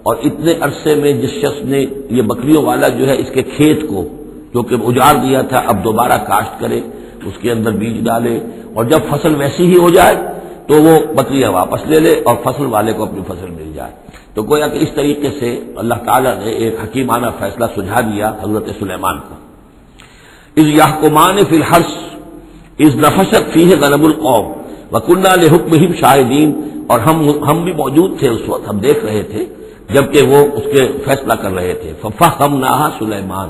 اور اتنے عرصے میں جس شخص نے یہ بکریوں والا جو ہے اس کے کھیت کو جو کہ اجاڑ دیا تھا اب دوبارہ کاشت کرے، اس کے اندر بیج ڈالے، اور جب فصل ویسی ہی ہو جائے تو وہ بکریاں واپس لے لے اور فصل والے کو اپنی فصل مل جائے. تو گویا کہ اس طریقے سے اللہ تعالیٰ نے ایک حکیمانہ فیصلہ سجھا دیا حضرت سلیمان کو. اذ یحکمان فی الحرث اذ نفشت فیہ غنم القوم وکننا لحکمہم شاہدین، اور ہم بھی موجود تھے اس وقت، ہم دیکھ رہے تھے جبکہ وہ اس کے فیصلہ کر رہے تھے. ففہمناہا سلیمان،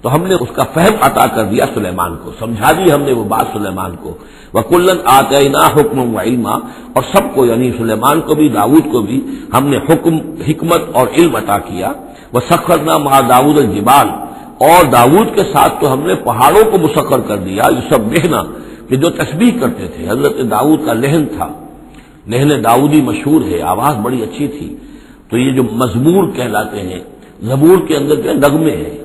تو ہم نے اس کا فہم عطا کر دیا سلیمان کو، سمجھا دی ہم نے وہ بات سلیمان کو. وَكُلًّا آتَيْنَا حُكْمًا وَعِلْمًا، اور سب کو یعنی سلیمان کو بھی داؤد کو بھی ہم نے حکم، حکمت اور علم عطا کیا. وَسَخَّرْنَا مَعَ دَاوُودَ الْجِبَالَ، اور داؤد کے ساتھ تو ہم نے پہاڑوں کو مسخر کر دیا. یسبحنا، کہ جو تسبیح کرتے تھے. حضرت داؤد کا لہن تھا، لہن داؤدی مشہور ہے، آواز بڑی اچھی تھی. تو یہ جو مزمور کہلاتے ہیں، زبور کے اندر جو نغمے ہیں،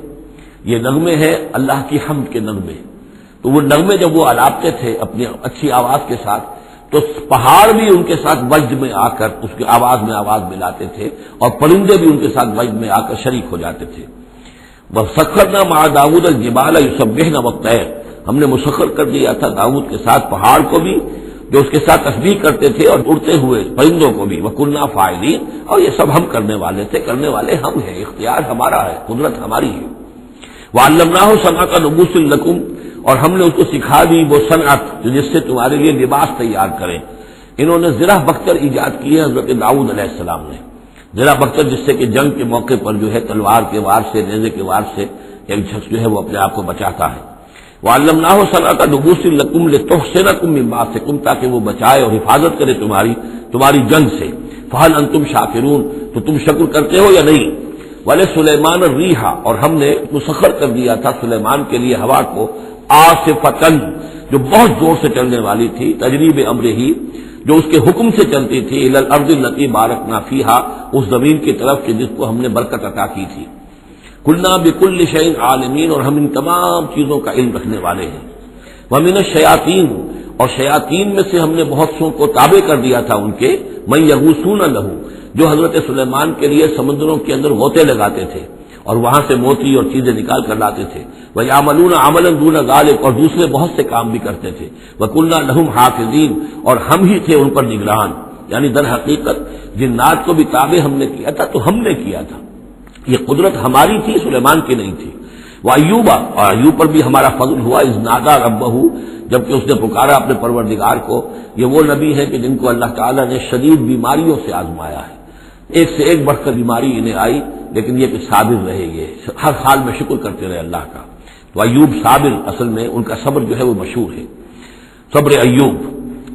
یہ نغمے ہیں اللہ کی حمد کے نغمے. تو وہ نغمے جب وہ الاپتے تھے اپنی اچھی آواز کے ساتھ، تو پہاڑ بھی ان کے ساتھ وجد میں آ کر اس کی آواز میں آواز ملاتے تھے، اور پرندے بھی ان کے ساتھ وجد میں آ کر شریک ہو جاتے تھے. وَسَخَّرْنَا مَعَ دَاوُودَ الْجِبَالَ يُسَبِّحْنَ وَالطَّيْرَ، ہم نے مسخر کر دیا تھا داؤد کے ساتھ پہاڑ کو بھی جو اس کے ساتھ تسبیح کرتے تھے اور اڑتے ہوئے پرندوں کو بھی، وَكُنَّا فَاعِلِينَ، اور یہ سب ہم کرنے والے تھے، کرنے والے ہم ہیں، اختیار ہمارا ہے، قدرت ہماری ہے۔ وَعَلَّمْنَاهُ صَنْعَةَ لُبُوسٍ لَكُمْ، اور ہم نے اس کو سکھا دی وہ صنعت جو جس سے تمہارے لیے لباس تیار کریں۔ انہوں نے زرہ بختر ایجاد کی ہے حضرت داؤد علیہ السلام نے، زرہ بختر جس سے کہ جنگ کے موقع پر جو ہے تلوار کے وار سے، نیزے کے وار سے ایک شخص جو ہے وہ اپنے آپ کو بچاتا ہے۔ وَعَلَّمْنَاهُ صَنْعَةَ لُبُوسٍ لَكُمْ لِتُحْصِنَكُم مِّن بَأْسِكُمْ، تاکہ وہ بچائے اور حفاظت کرے تمہاری جنگ سے۔ فَهَلْ أَنتُمْ شَاكِرُونَ، تو تم شکر کرتے ہو یا نہیں؟ وَلِسُلَيْمَانَ الرِّيحَ، اور ہم نے مسخر کر دیا تھا سلیمان کے لیے ہوا کو، عاصفۃً، جو بہت زور سے چلنے والی تھی، تجری بِأَمْرِهِ، جو اس کے حکم سے چلتی تھی، إِلَى الْأَرْضِ الَّتِي بَارَكْنَا فِيهَا، اس زمین کی طرف کہ جس کو ہم نے برکت عطا کی تھی۔ قُلْنَا بِكُلِّ شَيْءٍ عَالِمِينَ، اور ہم ان تمام چیزوں کا علم رکھنے والے ہیں۔ وَمِنَ الشَّيَاطِينِ، اور شیاطین میں سے ہم نے بہت سو کو تابع کر دیا تھا ان کے، مَن يَغُوصُونَ لَهُ، جو حضرت سلیمان کے لیے سمندروں کے اندر غوطے لگاتے تھے اور وہاں سے موتی اور چیزیں نکال کر لاتے تھے۔ وَيَعْمَلُونَ عَمَلًا دُونَ ذَلِكَ، اور دوسرے بہت سے کام بھی کرتے تھے۔ وَكُنَّا لَهُمْ حَافِظِينَ، اور ہم ہی تھے ان پر نگران، یعنی در حقیقت جنات کو بھی تابع ہم نے کیا تھا، تو ہم نے کیا تھا، یہ قدرت ہماری تھی، سلیمان کی نہیں تھی۔ وَأَيُّوبَ، اور ایوب پر بھی ہمارا فضل ہوا، اذ نادى ربہ، جبکہ اس نے پکارا اپنے پروردگار کو۔ یہ وہ نبی ہے کہ جن کو اللہ تعالیٰ نے شدید بیماریوں سے آزمایا ہے، ایک سے ایک بڑھ کر بیماری انہیں آئی، لیکن یہ کہ صابر رہے، یہ ہر حال میں شکر کرتے رہے اللہ کا۔ تو ایوب صابر، اصل میں ان کا صبر جو ہے وہ مشہور ہے، صبر ایوب۔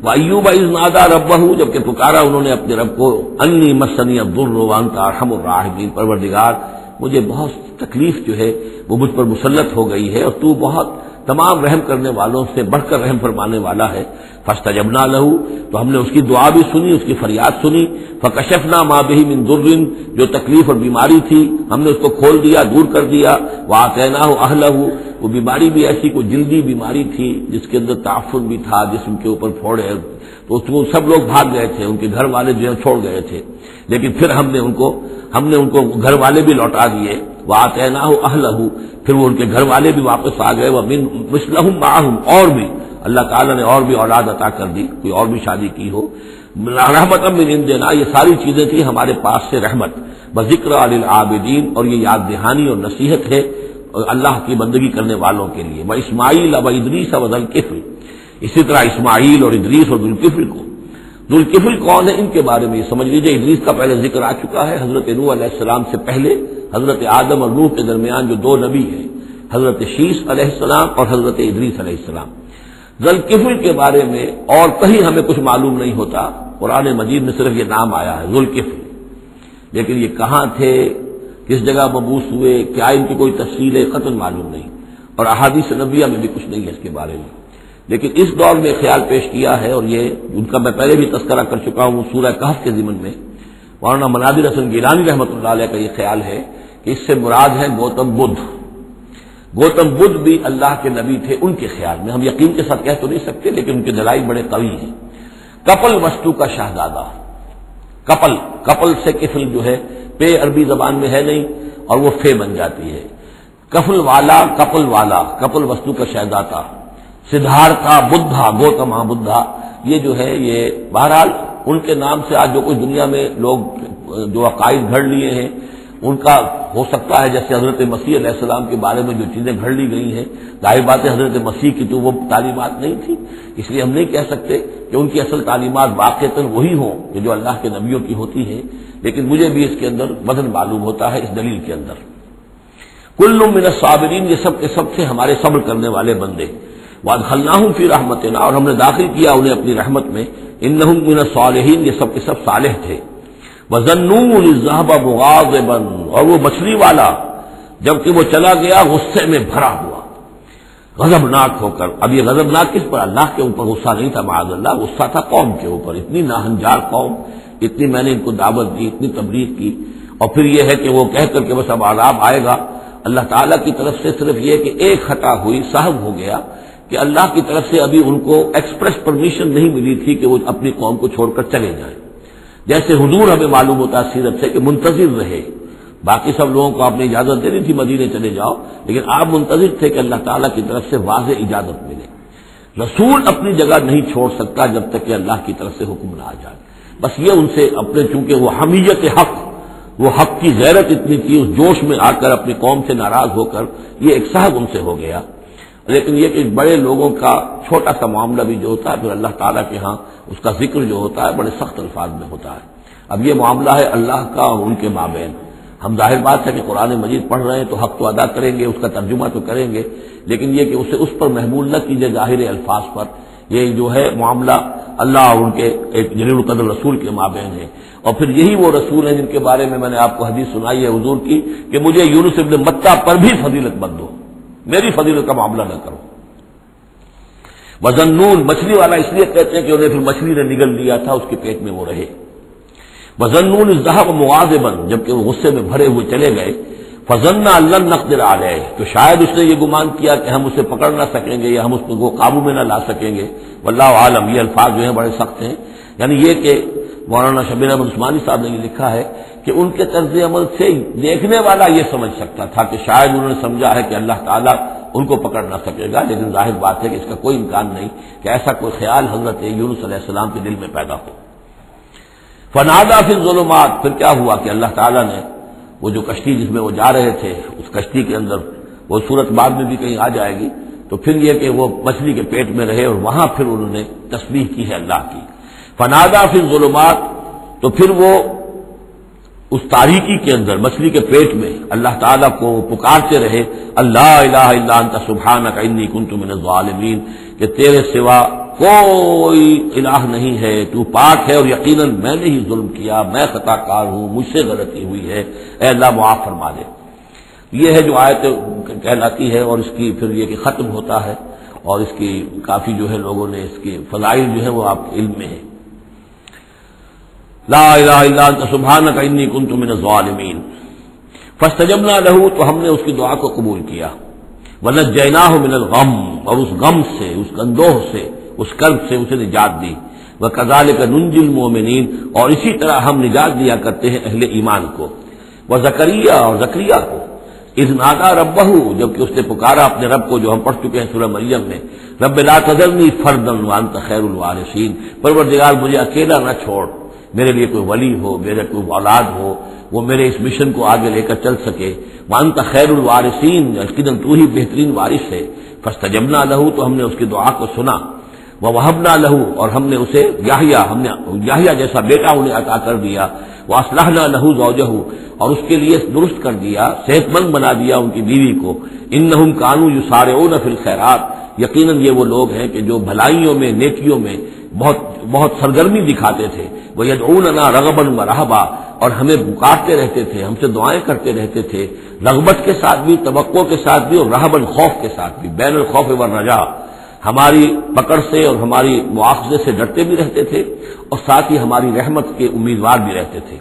وَأَيُّوبَ إِذْ نَادَىٰ رَبَّهُ، جبکہ پکارا انہوں نے اپنے رب کو، أَنِّي مَسَّنِيَ الضُّرُّ وَأَنتَ أَرْحَمُ الرَّاحِمِينَ، پروردگار مجھے بہت تکلیف جو ہے وہ مجھ پر مسلط ہو گئی ہے، اور تو بہت تمام رحم کرنے والوں سے بڑھ کر رحم فرمانے والا ہے۔ فَاسْتَجَبْنَا لَهُ، تو ہم نے اس کی دعا بھی سنی، اس کی فریاد سنی۔ فَكَشَفْنَا مَا بِهِ مِن ضُرٍّ، جو تکلیف اور بیماری تھی ہم نے اس کو کھول دیا، دور کر دیا۔ وَآتَيْنَاهُ أَهْلَهُ، وہ بیماری بھی ایسی کوئی جلدی بیماری تھی جس کے اندر تعفن بھی تھا، جسم کے اوپر پھوڑے، تو سب لوگ بھاگ گئے تھے، ان کے گھر والے جو ہے چھوڑ گئے تھے، لیکن پھر ہم نے ان کو گھر والے بھی لوٹا دیے۔ وَآتَيْنَاهُ أَهْلَهُ، پھر وہ ان کے گھر والے بھی واپس آ گئے۔ وَمِن مِثْلَهُم مَّعَهُمْ، اور بھی اللہ تعالیٰ نے اور بھی اولاد عطا کر دی، کوئی اور بھی شادی کی ہو۔ رحمتاً من عندنا، یہ ساری چیزیں تھی ہمارے پاس سے رحمت۔ وذکریٰ للعابدین، اور یہ یاد دہانی اور نصیحت ہے اللہ کی بندگی کرنے والوں کے لیے۔ واسماعیل وادریس وذوالکفل، اسی طرح اسماعیل اور ادریس اور ذوالکفل کو۔ ذوالکفل کون ہے ان کے بارے میں یہ سمجھ لیجیے، ادریس کا پہلے ذکر آ چکا ہے، حضرت نوح علیہ السلام سے پہلے حضرت آدم اور نوح کے درمیان جو دو نبی ہیں، حضرت شیس علیہ السلام اور حضرت ادریس علیہ السلام۔ ذوالکفل کے بارے میں اور کہیں ہمیں کچھ معلوم نہیں ہوتا، قرآن مجید میں صرف یہ نام آیا ہے ذوالکفل، لیکن یہ کہاں تھے، کس جگہ مبعوث ہوئے، کیا ان کی کوئی تفصیل ہے، قطعاً معلوم نہیں، اور احادیث نبویہ میں بھی کچھ نہیں ہے اس کے بارے میں۔ لیکن اس دور میں خیال پیش کیا ہے، اور یہ ان کا میں پہلے بھی تذکرہ کر چکا ہوں سورہ کہف کے ضمن میں، مولانا مناظر حسن گیلانی رحمۃ اللہ علیہ کا یہ خیال ہے کہ اس سے مراد ہے گوتم بدھ۔ گوتم بدھ بھی اللہ کے نبی تھے ان کے خیال میں، ہم یقین کے ساتھ کہہ تو نہیں سکتے، لیکن ان کے دلائل بڑے قوی ہیں۔ کپل وستو کا شہزادہ، کپل سے کفل جو ہے، پے عربی زبان میں ہے نہیں اور وہ فے بن جاتی ہے، کفل والا، کپل وستو کا شہزادہ، سدھارتھا بدھا، گوتما بدھا، یہ جو ہے یہ بہرحال ان کے نام سے آج جو کچھ دنیا میں لوگ جو عقائد گھڑ لیے ہیں ان کا ہو سکتا ہے، جیسے حضرت مسیح علیہ السلام کے بارے میں جو چیزیں گھڑ لی گئی ہیں، ظاہر بات ہے حضرت مسیح کی تو وہ تعلیمات نہیں تھی، اس لیے ہم نہیں کہہ سکتے کہ ان کی اصل تعلیمات واقعتاً وہی ہوں کہ جو اللہ کے نبیوں کی ہوتی ہیں، لیکن مجھے بھی اس کے اندر وزن معلوم ہوتا ہے اس دلیل کے اندر۔ کل من الصابرین، یہ سب کے سب تھے ہمارے صبر کرنے والے بندے۔ وادخلناہم فی رحمتنا، اور ہم نے داخل کیا انہیں اپنی رحمت میں۔ انہم من الصالحین، یہ سب کے سب صالح تھے۔ وظنون اذ ذهب مغاضبا، اور وہ مچھلی والا جبکہ وہ چلا گیا غصے میں بھرا ہوا، غضبناک ہو کر۔ اب یہ غضبناک کس پر؟ اللہ کے اوپر غصہ نہیں تھا معاذ اللہ، غصہ تھا قوم کے اوپر، اتنی ناہنجار قوم، اتنی میں نے ان کو دعوت دی، اتنی تبلیغ کی، اور پھر یہ ہے کہ وہ کہہ کر کے بس اب عذاب آئے گا۔ اللہ تعالیٰ کی طرف سے صرف یہ کہ ایک خطا ہوئی، صاحب ہو گیا کہ اللہ کی طرف سے ابھی ان کو ایکسپریس پرمیشن نہیں ملی تھی کہ وہ اپنی قوم کو چھوڑ کر چلے جائیں، جیسے حضور ہمیں معلوم ہوتا ہے سیرت سے کہ منتظر رہے، باقی سب لوگوں کو آپ نے اجازت دے دی تھی مدینے چلے جاؤ، لیکن آپ منتظر تھے کہ اللہ تعالیٰ کی طرف سے واضح اجازت ملے۔ رسول اپنی جگہ نہیں چھوڑ سکتا جب تک کہ اللہ کی طرف سے حکم نہ آ جائے۔ بس یہ ان سے اپنے، چونکہ وہ حمیت حق، وہ حق کی غیرت اتنی تھی، اس جوش میں آ کر اپنی قوم سے ناراض ہو کر یہ ایک صاحب ان سے ہو گیا۔ لیکن یہ کہ بڑے لوگوں کا چھوٹا سا معاملہ بھی جو ہوتا ہے پھر اللہ تعالیٰ کے ہاں اس کا ذکر جو ہوتا ہے بڑے سخت الفاظ میں ہوتا ہے۔ اب یہ معاملہ ہے اللہ کا اور ان کے مابین۔ ہم ظاہر بات ہے کہ قرآن مجید پڑھ رہے ہیں تو حق تو ادا کریں گے، اس کا ترجمہ تو کریں گے، لیکن یہ کہ اسے اس پر محمول نہ کیجیے ظاہر الفاظ پر۔ یہ جو ہے معاملہ اللہ اور ان کے ایک جلیل القدر رسول کے مابین ہے، اور پھر یہی وہ رسول ہیں جن کے بارے میں میں نے آپ کو حدیث سنائی ہے حضور کی کہ مجھے یونس ابن متیٰ پر بھی فضیلت مت دو، میری فضیلت کا معاملہ نہ کرو۔ وذنون، مچھلی والا اس لیے کہتے ہیں کہ انہیں پھر مچھلی نے نگل لیا تھا، اس کے پیٹ میں وہ رہے۔ وذنون اذ ذهب مغاضبا، جبکہ وہ غصے میں بھرے ہوئے چلے گئے، فظن ان لن نقدر علیہ، تو شاید اس نے یہ گمان کیا کہ ہم اسے پکڑ نہ سکیں گے یا ہم اس کو قابو میں نہ لا سکیں گے۔ واللہ عالم، یہ الفاظ جو ہیں بڑے سخت ہیں، یعنی یہ کہ مولانا شبیر احمد عثمانی صاحب نے یہ لکھا ہے کہ ان کے طرز عمل سے دیکھنے والا یہ سمجھ سکتا تھا کہ شاید انہوں نے سمجھا ہے کہ اللہ تعالیٰ ان کو پکڑ نہ سکے گا، لیکن ظاہر بات ہے کہ اس کا کوئی امکان نہیں کہ ایسا کوئی خیال حضرت یونس علیہ السلام کے دل میں پیدا ہو۔ فنادى في الظلمات، پھر کیا ہوا کہ اللہ تعالیٰ نے وہ جو کشتی جس میں وہ جا رہے تھے اس کشتی کے اندر، وہ صورت بعد میں بھی کہیں آ جائے گی، تو پھر یہ کہ وہ مچھلی کے پیٹ میں رہے اور وہاں پھر انہوں نے تسبیح کی ہے اللہ کی۔ فنادى في الظلمات، تو پھر وہ اس تاریکی کے اندر مچھلی کے پیٹ میں اللہ تعالیٰ کو پکارتے رہے، اللہ الہ الا انت سبحانک انی کنت من الظالمین، کہ تیرے سوا کوئی الہ نہیں ہے، تو پاک ہے اور یقیناً میں نے ہی ظلم کیا، میں خطا کار ہوں، مجھ سے غلطی ہوئی ہے، اے اللہ معاف فرما دے۔ یہ ہے جو آیت کہلاتی ہے، اور اس کی پھر یہ کہ ختم ہوتا ہے، اور اس کی کافی جو ہے لوگوں نے اس کے فضائل جو ہے وہ آپ کے علم میں ہے۔ لا الہ الا انت سبحانک انی کنت من الظالمین فاستجبنا لہ، تو ہم نے اس کی دعا کو قبول کیا، ونجیناہ من الغم، اور اس غم سے، اس اندوہ سے، اس کرب سے اسے نجات دی، وکذالک ننجی المؤمنین، اور اسی طرح ہم نجات دیا کرتے ہیں اہل ایمان کو۔ وزکریا، اور زکریا کو، اذ نادى ربہ، جبکہ اس نے پکارا اپنے رب کو، جو ہم پڑھ چکے ہیں سورہ مریم میں، رب لا تذرنی فردا وانت خیر الوارثین، پروردگار مجھے اکیلا نہ چھوڑ، میرے لیے کوئی ولی ہو، میرے کوئی اولاد ہو، وہ میرے اس مشن کو آگے لے کر چل سکے۔ وانت خیر الوارثین، یقیناً تو ہی بہترین وارث ہے۔ فاستجبنا لہ، تو ہم نے اس کی دعا کو سنا، ووہبنا لہ، اور ہم نے اسے یحییٰ جیسا بیٹا انہیں عطا کر دیا، واصلحنا لہ زوجہ، اور اس کے لیے درست کر دیا، صحت مند بنا دیا ان کی بیوی کو۔ انہم کانوا یسارعون فی الخیرات، یقیناً یہ وہ لوگ ہیں کہ جو بھلائیوں میں، نیکیوں میں بہت سرگرمی دکھاتے تھے۔ وَيَدْعُونَنَا رَغَبًا وَرَهَبًا، اور ہمیں پکارتے رہتے تھے، ہم سے دعائیں کرتے رہتے تھے، رغبت کے ساتھ بھی، توقع کے ساتھ بھی، اور رہباً خوف کے ساتھ بھی، بین الخوف والرجاء، ہماری پکڑ سے اور ہماری مواخذے سے ڈرتے بھی رہتے تھے، اور ساتھ ہی ہماری رحمت کے امیدوار بھی رہتے تھے۔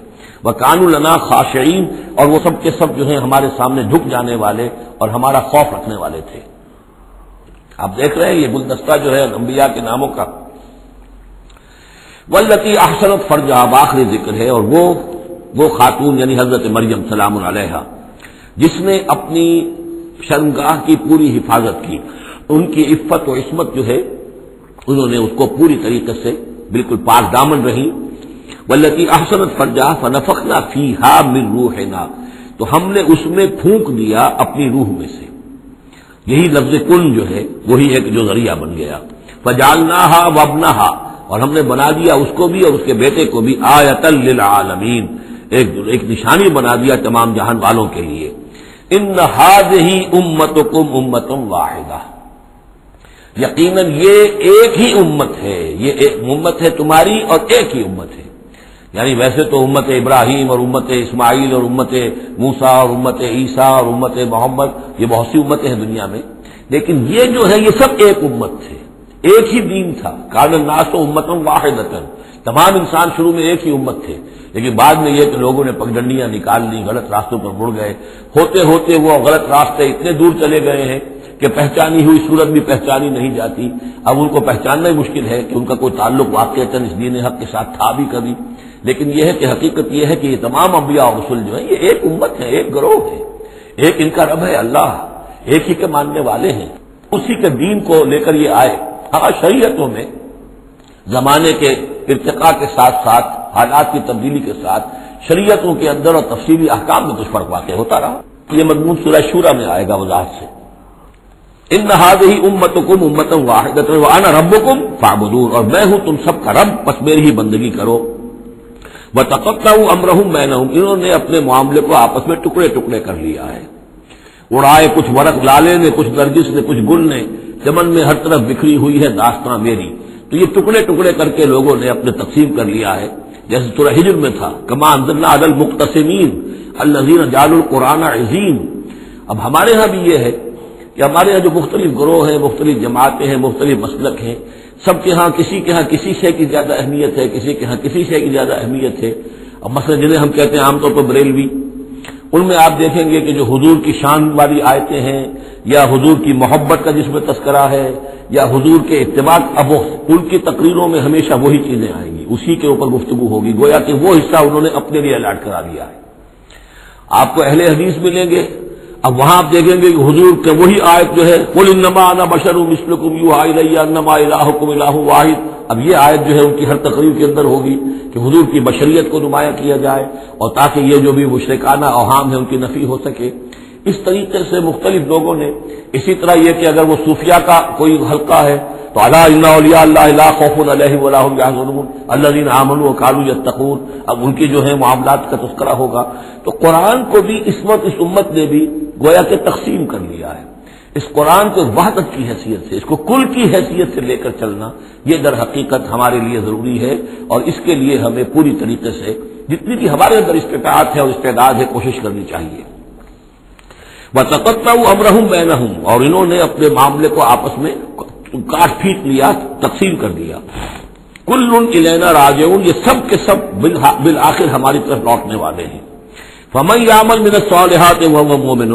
وَكَانُوا لَنَا خَاشِعِينَ، اور وہ سب کے سب جو ہیں ہمارے سامنے جھک جانے والے اور ہمارا خوف رکھنے والے تھے۔ آپ دیکھ رہے ہیں یہ گلدستہ جو ہے انبیاء کے ناموں کا، والتی احسنت فرجہا، آخری ذکر ہے، اور وہ خاتون یعنی حضرت مریم سلام علیہا، جس نے اپنی شرمگاہ کی پوری حفاظت کی، ان کی عفت و عصمت جو ہے انہوں نے اس کو پوری طریقے سے بالکل پاک دامن رہی۔ والتی احسنت فرجہا فنفخنا فیہا من روحنا، تو ہم نے اس میں پھونک دیا اپنی روح میں سے، یہی لفظ کن جو ہے وہی ایک جو ذریعہ بن گیا۔ فجعلناہا وابنہا، اور ہم نے بنا دیا اس کو بھی اور اس کے بیٹے کو بھی آیۃ للعالمین، ایک نشانی بنا دیا تمام جہان والوں کے لیے۔ ان ہذہ امتکم امۃ واحدہ، یقیناً یہ ایک ہی امت ہے، یہ ایک امت ہے تمہاری اور ایک ہی امت ہے۔ یعنی ویسے تو امت ابراہیم اور امت اسماعیل اور امت موسیٰ اور امت عیسیٰ اور امت محمد، یہ بہت سی امتیں ہیں دنیا میں، لیکن یہ جو ہے یہ سب ایک امت تھے، ایک ہی دین تھا۔ کان الناس امۃ واحدۃ، تمام انسان شروع میں ایک ہی امت تھے، لیکن بعد میں یہ کہ لوگوں نے پگڈنڈیاں نکال لی، غلط راستوں پر مڑ گئے، ہوتے ہوتے وہ غلط راستے اتنے دور چلے گئے ہیں کہ پہچانی ہوئی صورت بھی پہچانی نہیں جاتی۔ اب ان کو پہچاننا ہی مشکل ہے کہ ان کا کوئی تعلق واقعتاً اس دین حق کے ساتھ تھا بھی کبھی، لیکن یہ ہے کہ حقیقت یہ ہے کہ یہ تمام انبیاء اور رسول جو ہیں یہ ایک امت ہے، ایک گروہ ہے، ایک ان کا رب ہے اللہ، ایک ہی کے ماننے والے ہیں، اسی کے دین کو لے کر یہ آئے۔ ہاں شریعتوں میں زمانے کے ارتقاء کے ساتھ ساتھ، حالات کی تبدیلی کے ساتھ شریعتوں کے اندر اور تفصیلی احکام میں کچھ فرق واقع ہوتا رہا۔ یہ مضمون سورہ شورى میں آئے گا وضاحت سے۔ ان هذه امتکم امۃ واحدۃ وانا ربکم فاعبدون، اور میں ہوں تم سب کا رب، بس میری ہی بندگی کرو۔ وتقطعوا امرهم بینہم، انہوں نے اپنے معاملے کو آپس میں ٹکڑے ٹکڑے کر لیا ہے، اڑائے کچھ ورق لالے نے، کچھ نرگس نے، کچھ گل نے، چمن میں ہر طرف بکھری ہوئی ہے داستاں میری۔ تو یہ ٹکڑے ٹکڑے کر کے لوگوں نے اپنے تقسیم کر لیا ہے، جیسے سورہ ہجر میں تھا کما انزلنا علی المقتسمین الذین جعلوا القرآن عظیم۔ اب ہمارے ہاں بھی یہ ہے کہ ہمارے ہاں جو مختلف گروہ ہیں، مختلف جماعتیں ہیں، مختلف مسلک ہیں، سب کے ہاں کسی شے کی زیادہ اہمیت ہے، کسی کے ہاں کسی شے کی زیادہ اہمیت ہے۔ اب مثلا جنہیں ہم کہتے ہیں عام طور پر بریلوی، ان میں آپ دیکھیں گے کہ جو حضور کی شان والی آیتیں ہیں، یا حضور کی محبت کا جس میں تذکرہ ہے، یا حضور کے اتباع، اب ان کی تقریروں میں ہمیشہ وہی چیزیں آئیں گی، اسی کے اوپر گفتگو ہوگی، گویا کہ وہ حصہ انہوں نے اپنے لیے الاٹ کرا دیا ہے۔ آپ کو اہل حدیث ملیں گے، اب وہاں آپ دیکھیں گے کہ حضور کے وہی آیت جو ہے قل انما انا بشر مثلکم یوحی الی انما الہکم الہ واحد، اب یہ آیت جو ہے ان کی ہر تقریر کے اندر ہوگی کہ حضور کی بشریت کو نمایاں کیا جائے، اور تاکہ یہ جو بھی مشرکانہ اوہام ہے ان کی نفی ہو سکے۔ اس طریقے سے مختلف لوگوں نے، اسی طرح یہ کہ اگر وہ صوفیہ کا کوئی حلقہ ہے تو الا ان اولیاء اللہ لا خوف علیہم ولا هم يحزنون الذین آمنوا وكانوا يتقون، اب ان کی جو ہے معاملات کا تذکرہ ہوگا۔ تو قرآن کو بھی اس وقت اس امت نے بھی گویا کہ تقسیم کر لیا ہے۔ اس قرآن کو وحدت کی حیثیت سے، اس کو کل کی حیثیت سے لے کر چلنا، یہ در حقیقت ہمارے لیے ضروری ہے، اور اس کے لیے ہمیں پوری طریقے سے جتنی بھی ہمارے اندر استطاعت ہے اور استعداد ہے کوشش کرنی چاہیے۔ وَتَقَطَّعُوا أَمْرَهُمْ بَيْنَهُمْ، اور انہوں نے اپنے معاملے کو آپس میں کاٹ پھینٹ لیا، تقسیم کر دیا۔ كُلٌّ إِلَيْنَا رَاجِعُونَ، یہ سب کے سب بالآخر ہماری طرف لوٹنے والے ہیں۔ فَمَن يَعْمَلْ مِنَ الصَّالِحَاتِ وَهُوَ مُؤْمِنٌ،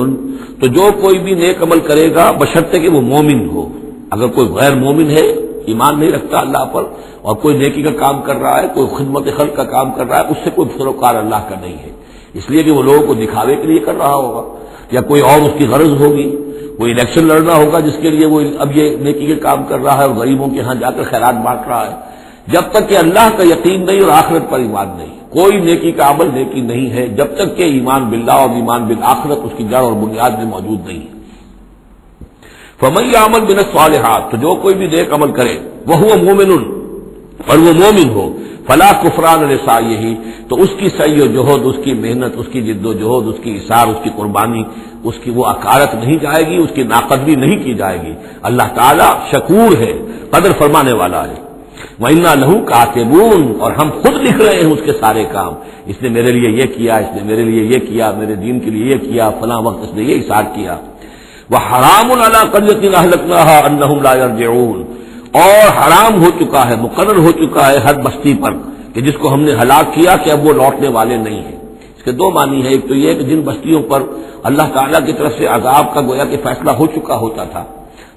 تو جو کوئی بھی نیک عمل کرے گا بشرطے کہ وہ مومن ہو۔ اگر کوئی غیر مومن ہے، ایمان نہیں رکھتا اللہ پر، اور کوئی نیکی کا کام کر رہا ہے، کوئی خدمت خلق کا کام کر رہا ہے، اس سے کوئی سروکار اللہ کا نہیں ہے، اس لیے کہ وہ لوگوں کو دکھاوے کے لیے کر رہا ہوگا، یا کوئی اور اس کی غرض ہوگی، کوئی الیکشن لڑنا ہوگا جس کے لیے وہ اب یہ نیکی کے کام کر رہا ہے اور غریبوں کے ہاں جا کر خیرات بانٹ رہا ہے۔ جب تک کہ اللہ کا یقین نہیں اور آخرت پر ایمان نہیں، کوئی نیکی کا عمل نیکی نہیں ہے جب تک کہ ایمان باللہ اور ایمان بالآخرت اس کی جڑ اور بنیاد میں موجود نہیں ہے۔ فَمَن يَعْمَلْ مِنَ الصَّالِحَاتِ، تو جو کوئی بھی نیک عمل کرے، وَهُوَ مُؤْمِنٌ، اور وہ مومن ہو، فَلَا كُفْرَانَ لِسَعْيِهِ، تو اس کی سعی و جہد، اس کی محنت، اس کی جد و جہد، اس کی اثار، اس کی قربانی، اس کی وہ اکارت نہیں جائے گی، اس کی ناقدری نہیں کی جائے گی۔ اللہ تعالیٰ شکور ہے، قدر فرمانے والا ہے۔ وَإِنَّا لَهُ كَاتِبُونَ، اور ہم خود لکھ رہے ہیں اس کے سارے کام، اس نے میرے لیے یہ کیا، اس نے میرے لیے یہ کیا، میرے دین کے لیے یہ کیا، فلاں وقت اس نے یہ اثار کیا۔ وَحَرَامٌ عَلَىٰ قَرْيَةٍ أَهْلَكْنَاهَا أَنَّهُمْ لَا يَرْجِعُونَ، اور حرام ہو چکا ہے، مقرر ہو چکا ہے ہر بستی پر کہ جس کو ہم نے ہلاک کیا کہ اب وہ لوٹنے والے نہیں ہیں۔ اس کے دو معنی ہیں، ایک تو یہ کہ جن بستیوں پر اللہ تعالیٰ کی طرف سے عذاب کا گویا کہ فیصلہ ہو چکا ہوتا تھا،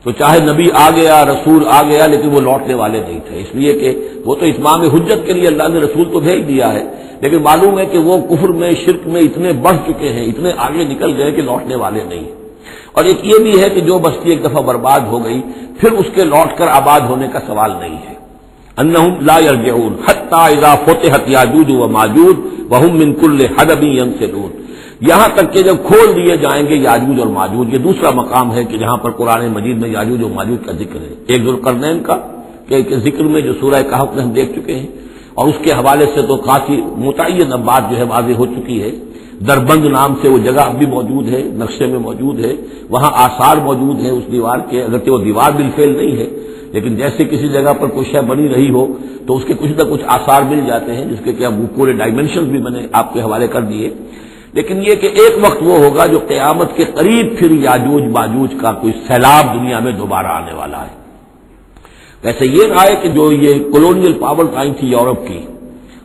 تو چاہے نبی آ گیا، رسول آ گیا، لیکن وہ لوٹنے والے نہیں تھے، اس لیے کہ وہ تو اتمام حجت کے لیے اللہ نے رسول تو بھیج دیا ہے، لیکن معلوم ہے کہ وہ کفر میں، شرک میں اتنے بڑھ چکے ہیں، اتنے آگے نکل گئے کہ لوٹنے والے نہیں ہیں۔ اور ایک یہ بھی ہے کہ جو بستی ایک دفعہ برباد ہو گئی پھر اس کے لوٹ کر آباد ہونے کا سوال نہیں ہے۔ انہم لا یرجعون حتی اذا فتحت یاجوج و ماجوج وہم من کل حدب ینسلون، یہاں تک کہ جب کھول دیے جائیں گے یاجوج اور ماجوج۔ یہ دوسرا مقام ہے کہ جہاں پر قرآن مجید میں یاجوج و ماجوج کا ذکر ہے، ایک ذوالقرنین کا کہ ذکر میں جو سورہ کہف میں ہم دیکھ چکے ہیں، اور اس کے حوالے سے تو کافی متعین بات جو ہے واضح ہو چکی ہے۔ دربند نام سے وہ جگہ اب بھی موجود ہے، نقشے میں موجود ہے، وہاں آثار موجود ہیں اس دیوار کے، اگرچہ وہ دیوار بالفعل نہیں ہے، لیکن جیسے کسی جگہ پر کوئی شے بنی رہی ہو تو اس کے کچھ نہ کچھ آثار مل جاتے ہیں، جس کے کیا پورے ڈائمنشنز بھی میں نے آپ کے حوالے کر دیے۔ لیکن یہ کہ ایک وقت وہ ہوگا جو قیامت کے قریب پھر یاجوج ماجوج کا کوئی سیلاب دنیا میں دوبارہ آنے والا ہے۔ ویسے یہ رہا ہے کہ جو یہ کولونیل پاور آئی تھی یورپ کی،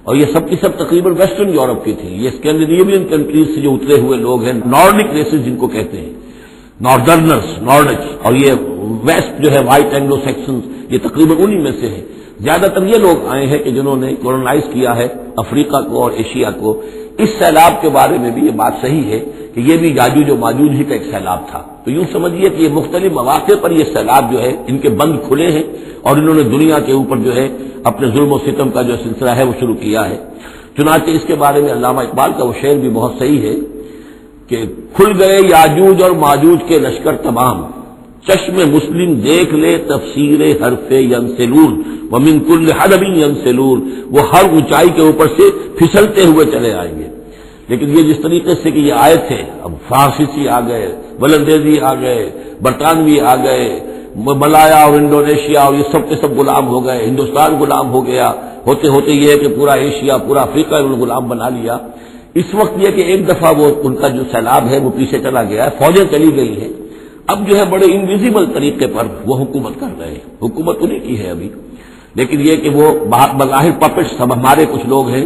اور یہ سب کی سب تقریباً ویسٹرن یورپ کی تھی، یہ اسکینڈینیوین کنٹریز سے جو اترے ہوئے لوگ ہیں، نارڈک ریسز جن کو کہتے ہیں، ناردرنرز، نارڈک، اور یہ ویسٹ جو ہے وائٹ اینگلو سیکسنز، یہ تقریباً انہی میں سے ہیں۔ زیادہ تر یہ لوگ آئے ہیں کہ جنہوں نے کولونائز کیا ہے افریقہ کو اور ایشیا کو. اس سیلاب کے بارے میں بھی یہ بات صحیح ہے کہ یہ بھی یاجوج و ماجوج ہی کا ایک سیلاب تھا. تو یوں سمجھیے کہ یہ مختلف مواقع پر یہ سیلاب جو ہے ان کے بند کھلے ہیں اور انہوں نے دنیا کے اوپر جو ہے اپنے ظلم و ستم کا جو سلسلہ ہے وہ شروع کیا ہے. چنانچہ اس کے بارے میں علامہ اقبال کا وہ شعر بھی بہت صحیح ہے کہ کھل گئے یاجوج اور ماجوج کے لشکر تمام، چشم مسلم دیکھ لے تفسیر حرف ینسلون ومن کل حدب ینسلون. وہ ہر اونچائی کے اوپر سے پھسلتے ہوئے چلے آئیں گے. لیکن یہ جس طریقے سے کہ یہ آئے تھے، اب فرانسیسی آ گئے، ولندیزی آ گئے، برطانوی آ گئے، ملایا اور انڈونیشیا اور یہ سب کے سب غلام ہو گئے، ہندوستان غلام ہو گیا، ہوتے ہوتے یہ ہے کہ پورا ایشیا پورا افریقہ انہوں نے غلام بنا لیا. اس وقت یہ کہ ایک دفعہ وہ ان کا جو سیلاب ہے وہ پیچھے چلا گیا ہے، فوجیں چلی گئی ہیں. اب جو ہے بڑے انویزیبل طریقے پر وہ حکومت کر رہے ہیں. حکومت انہیں کی ہے ابھی، لیکن یہ کہ وہ بظاہر پپٹس سب ہمارے کچھ لوگ ہیں.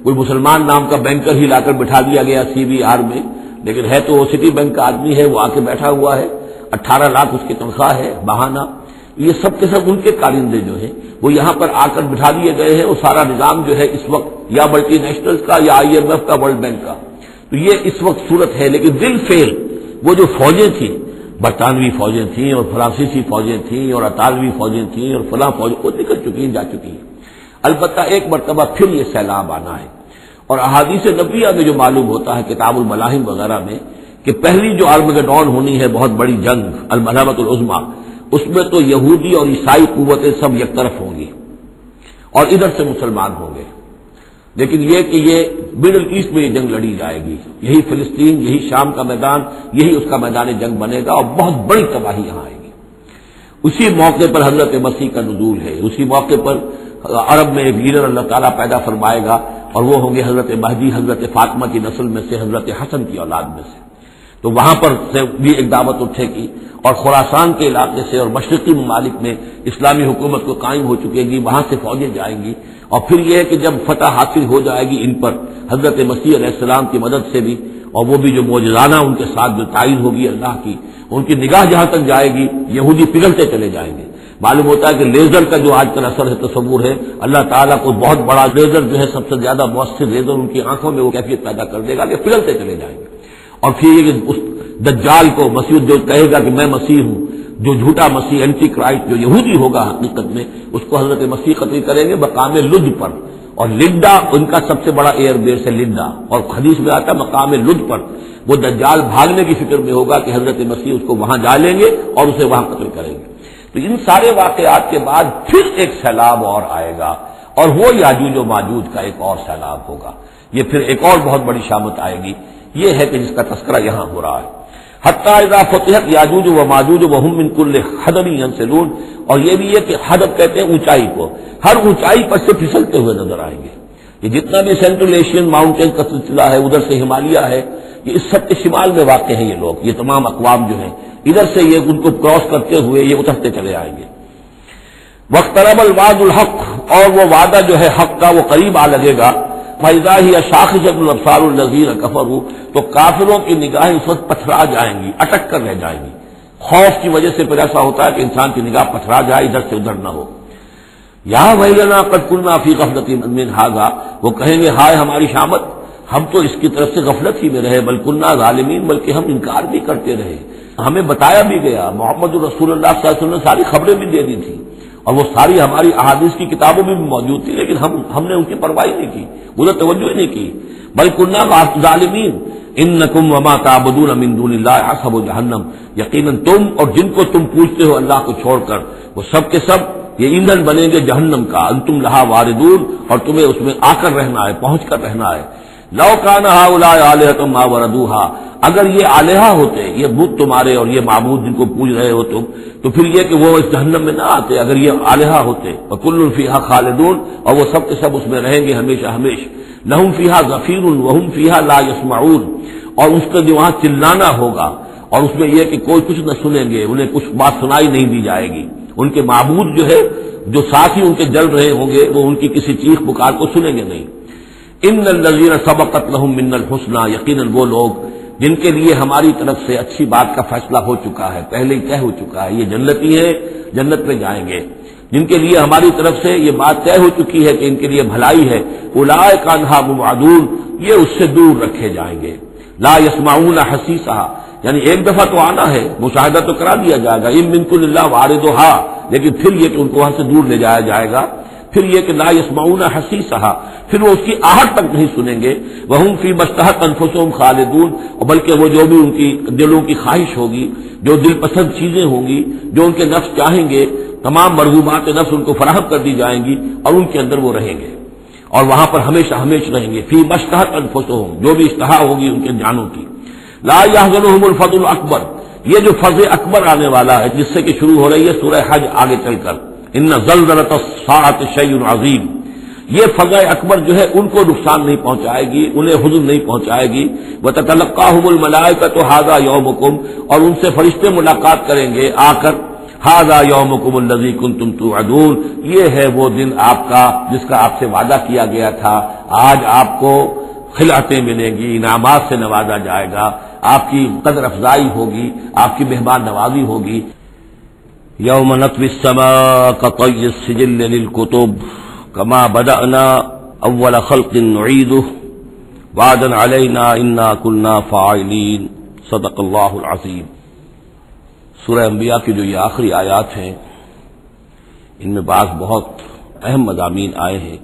کوئی مسلمان نام کا بینکر ہی لا کر بٹھا دیا گیا CBR میں، لیکن ہے تو وہ سٹی بینک کا آدمی ہے، وہ آ کے بیٹھا ہوا ہے، 18 لاکھ اس کی تنخواہ ہے بہانہ. یہ سب کے سب ان کے کارندے جو ہیں وہ یہاں پر آ کر بٹھا دیے گئے ہیں. وہ سارا نظام جو ہے اس وقت یا ملٹی نیشنلز کا یا IMF کا، ورلڈ بینک کا. تو یہ اس وقت صورت ہے. لیکن بالفعل وہ جو فوجیں تھیں، برطانوی فوجیں تھیں اور فرانسیسی فوجیں تھیں اور اطالوی فوجیں تھیں اور فلاں فوجیں، وہ نکل چکی ہیں، جا چکی ہیں. البتہ ایک مرتبہ پھر یہ سیلاب آنا ہے. اور احادیث نبویہ میں جو معلوم ہوتا ہے کتاب الملاحم وغیرہ میں کہ پہلی جو آرمگڈون ہونی ہے بہت بڑی جنگ الملحمۃ العظمیٰ، اس میں تو یہودی اور عیسائی قوتیں سب یک طرف ہوں گی اور ادھر سے مسلمان ہوں گے. لیکن یہ کہ یہ مڈل ایسٹ میں یہ جنگ لڑی جائے گی، یہی فلسطین، یہی شام کا میدان، یہی اس کا میدان جنگ بنے گا اور بہت بڑی تباہی یہاں آئے گی. اسی موقع پر حضرت مسیح کا نزول ہے. اسی موقع پر عرب میں ایک لیڈر اللہ تعالیٰ پیدا فرمائے گا اور وہ ہوں گے حضرت مہدی، حضرت فاطمہ کی نسل میں سے، حضرت حسن کی اولاد میں سے. تو وہاں پر سے بھی ایک دعوت اٹھے گی اور خراسان کے علاقے سے اور مشرقی ممالک میں اسلامی حکومت کو قائم ہو چکے گی، وہاں سے فوجیں جائیں گی. اور پھر یہ ہے کہ جب فتح حاصل ہو جائے گی ان پر حضرت مسیح علیہ السلام کی مدد سے بھی، اور وہ بھی جو معجزانہ ان کے ساتھ جو تائید ہوگی اللہ کی، ان کی نگاہ جہاں تک جائے گی یہودی پگھلتے چلے جائیں گے. معلوم ہوتا ہے کہ لیزر کا جو آج کل اثر ہے، تصور ہے، اللہ تعالیٰ کو بہت بڑا لیزر جو ہے سب سے زیادہ مؤثر لیزر ان کی آنکھوں میں وہ کیفیت پیدا کر دے گا کہ پگھلتے چلے جائیں گے. اور پھر یہ اس دجال کو مسیح جو کہے گا کہ میں مسیح ہوں، جو جھوٹا مسیح اینٹی کرائسٹ جو یہودی ہوگا حقیقت میں، اس کو حضرت مسیح قتل کریں گے مقام لد پر. اور لڈا ان کا سب سے بڑا ایئر بیس ہے لڈا، اور حدیث میں آتا ہے مقام لد پر وہ دجال بھاگنے کی فکر میں ہوگا کہ حضرت مسیح اس کو وہاں جا لیں گے اور اسے وہاں قتل کریں گے. تو ان سارے واقعات کے بعد پھر ایک سیلاب اور آئے گا اور وہ یاجوج و ماجوج کا ایک اور سیلاب ہوگا. یہ پھر ایک اور بہت بڑی شامت آئے گی. یہ ہے کہ جس کا تذکرہ یہاں ہو رہا ہے. حتی اذا فتحت یاجوج و ماجوج وهم من کل حدب ینسلون. اور یہ بھی ہے کہ حدب کہتے ہیں اونچائی کو، ہر اونچائی پر سے پھسلتے ہوئے نظر آئیں گے. یہ جتنا بھی سینٹرل ایشین ماؤنٹین کا سلسلہ ہے، ادھر سے ہمالیہ ہے، یہ اس سب کے شمال میں واقع ہیں یہ لوگ، یہ تمام اقوام جو ہیں ادھر سے یہ ان کو کراس کرتے ہوئے یہ اترتے چلے آئیں گے. واقترب الوعد الحق. اور وہ وعدہ جو ہے حق کا وہ قریب آ لگے گا. فَإِذَا هِيَ شَاخِصَةٌ الْأَبْصَارُ الَّذِينَ كَفَرُوا. تو کافروں کی نگاہیں اس وقت پتھرا جائیں گی، اٹک کر رہ جائیں گی. خوف کی وجہ سے پھر ایسا ہوتا ہے کہ انسان کی نگاہ پتھرا جائے، ادھر سے ادھر نہ ہو. یا ویلنا قد كنا فی غفلۃ من ھذا. وہ کہیں گے ہائے ہماری شامت، ہم تو اس کی طرف سے غفلت ہی میں رہے، بل كنا ظالمین، بلکہ ہم انکار بھی کرتے رہے. ہمیں بتایا بھی گیا، محمد رسول اللہ صلی اللہ علیہ وسلم نے ساری خبریں بھی دے دی تھی اور وہ ساری ہماری احادیث کی کتابوں میں بھی موجود تھی، لیکن ہم نے ان کی پرواہ نہیں کی، ادھر توجہ نہیں کی. بل كنا ظالمین. انکم وما تعبدون من دون اللہ حسب جہنم. یقیناً تم اور جن کو تم پوجتے ہو اللہ کو چھوڑ کر، وہ سب کے سب یہ ایندھن بنیں گے جہنم کا. انتم لہا واردون. اور تمہیں اس میں آ کر رہنا ہے، پہنچ کر رہنا ہے. لو کان ہؤلاء آلہۃ ما وردوها. اگر یہ آلہہ ہوتے، یہ بت تمہارے اور یہ معبود جن کو پوج رہے ہو تم، تو پھر یہ کہ وہ اس جہنم میں نہ آتے اگر یہ آلہہ ہوتے. وکل فیہا خالدون. اور وہ سب کے سب اس میں رہیں گے ہمیشہ ہمیش. لہم فیہا زفیر وہم فیہا لا یسمعون. اور اس کا جو وہاں چلانا ہوگا اور اس میں یہ کہ کوئی کچھ نہ سنیں گے، انہیں کچھ بات سنائی نہیں دی جائے گی. ان کے معبود جو ہے جو ساتھ ہی ان کے جل رہے ہوں گے وہ ان کی کسی چیخ پکار کو سنیں گے نہیں. ان الذین سبقت لہم من الحسنی. یقیناً وہ لوگ جن کے لیے ہماری طرف سے اچھی بات کا فیصلہ ہو چکا ہے، پہلے ہی طے ہو چکا ہے، یہ جنتی ہیں، جنت میں جائیں گے. جن کے لیے ہماری طرف سے یہ بات طے ہو چکی ہے کہ ان کے لیے بھلائی ہے، اولئک عنہا مبعدون، یہ اس سے دور رکھے جائیں گے۔ لا یسمعون حسیسہا، یعنی ایک دفعہ تو آنا ہے، مشاہدہ تو کرا دیا جائے گا، ان منکم الا واردھا، لیکن پھر یہ کہ ان کو وہاں سے دور لے جایا جائے گا، پھر یہ کہ لا یسمعون حسیسہا، پھر وہ اس کی آہٹ تک نہیں سنیں گے، وہم فی ما اشتہت انفسہم خالدون، اور بلکہ وہ جو بھی ان کی دلوں کی خواہش ہوگی، جو دل پسند چیزیں ہوں گی، جو ان کے نفس چاہیں گے، تمام مرغوبات نفس ان کو فراہم کر دی جائیں گی اور ان کے اندر وہ رہیں گے، اور وہاں پر ہمیشہ ہمیشہ رہیں گے۔ فی ما اشتہت انفسہم، جو بھی اشتہا ہوگی ان کے جانوں کی۔ لا یحزنہم الفزع الاکبر، یہ جو فزع اکبر آنے والا ہے جس سے کہ شروع ہو رہی ہے سورہ حج آگے چل کر، ان زلزلۃ الساعۃ شیء عظیم، یہ فزع اکبر جو ہے ان کو نقصان نہیں پہنچائے گی، انہیں حزن نہیں پہنچائے گی۔ وتتلقاہم الملائکۃ ھذا یومکم، اور ان سے فرشتے ملاقات کریں گے آ کر، ھذا یومکم الذی کنتم توعدون، یہ ہے وہ دن آپ کا جس کا آپ سے وعدہ کیا گیا تھا، آج آپ کو خلعتیں ملیں گی، انعامات سے نوازا جائے گا، آپ کی قدر افزائی ہوگی، آپ کی مہمان نوازی ہوگی۔ یوم نطوی السماء کطی السجل للکتب کما بدأنا اول خلق نعیدہ وعدا علینا انا کنا فاعلین، صدق اللہ العظیم۔ سورہ انبیاء کی جو یہ آخری آیات ہیں، ان میں بعض بہت اہم مضامین آئے ہیں۔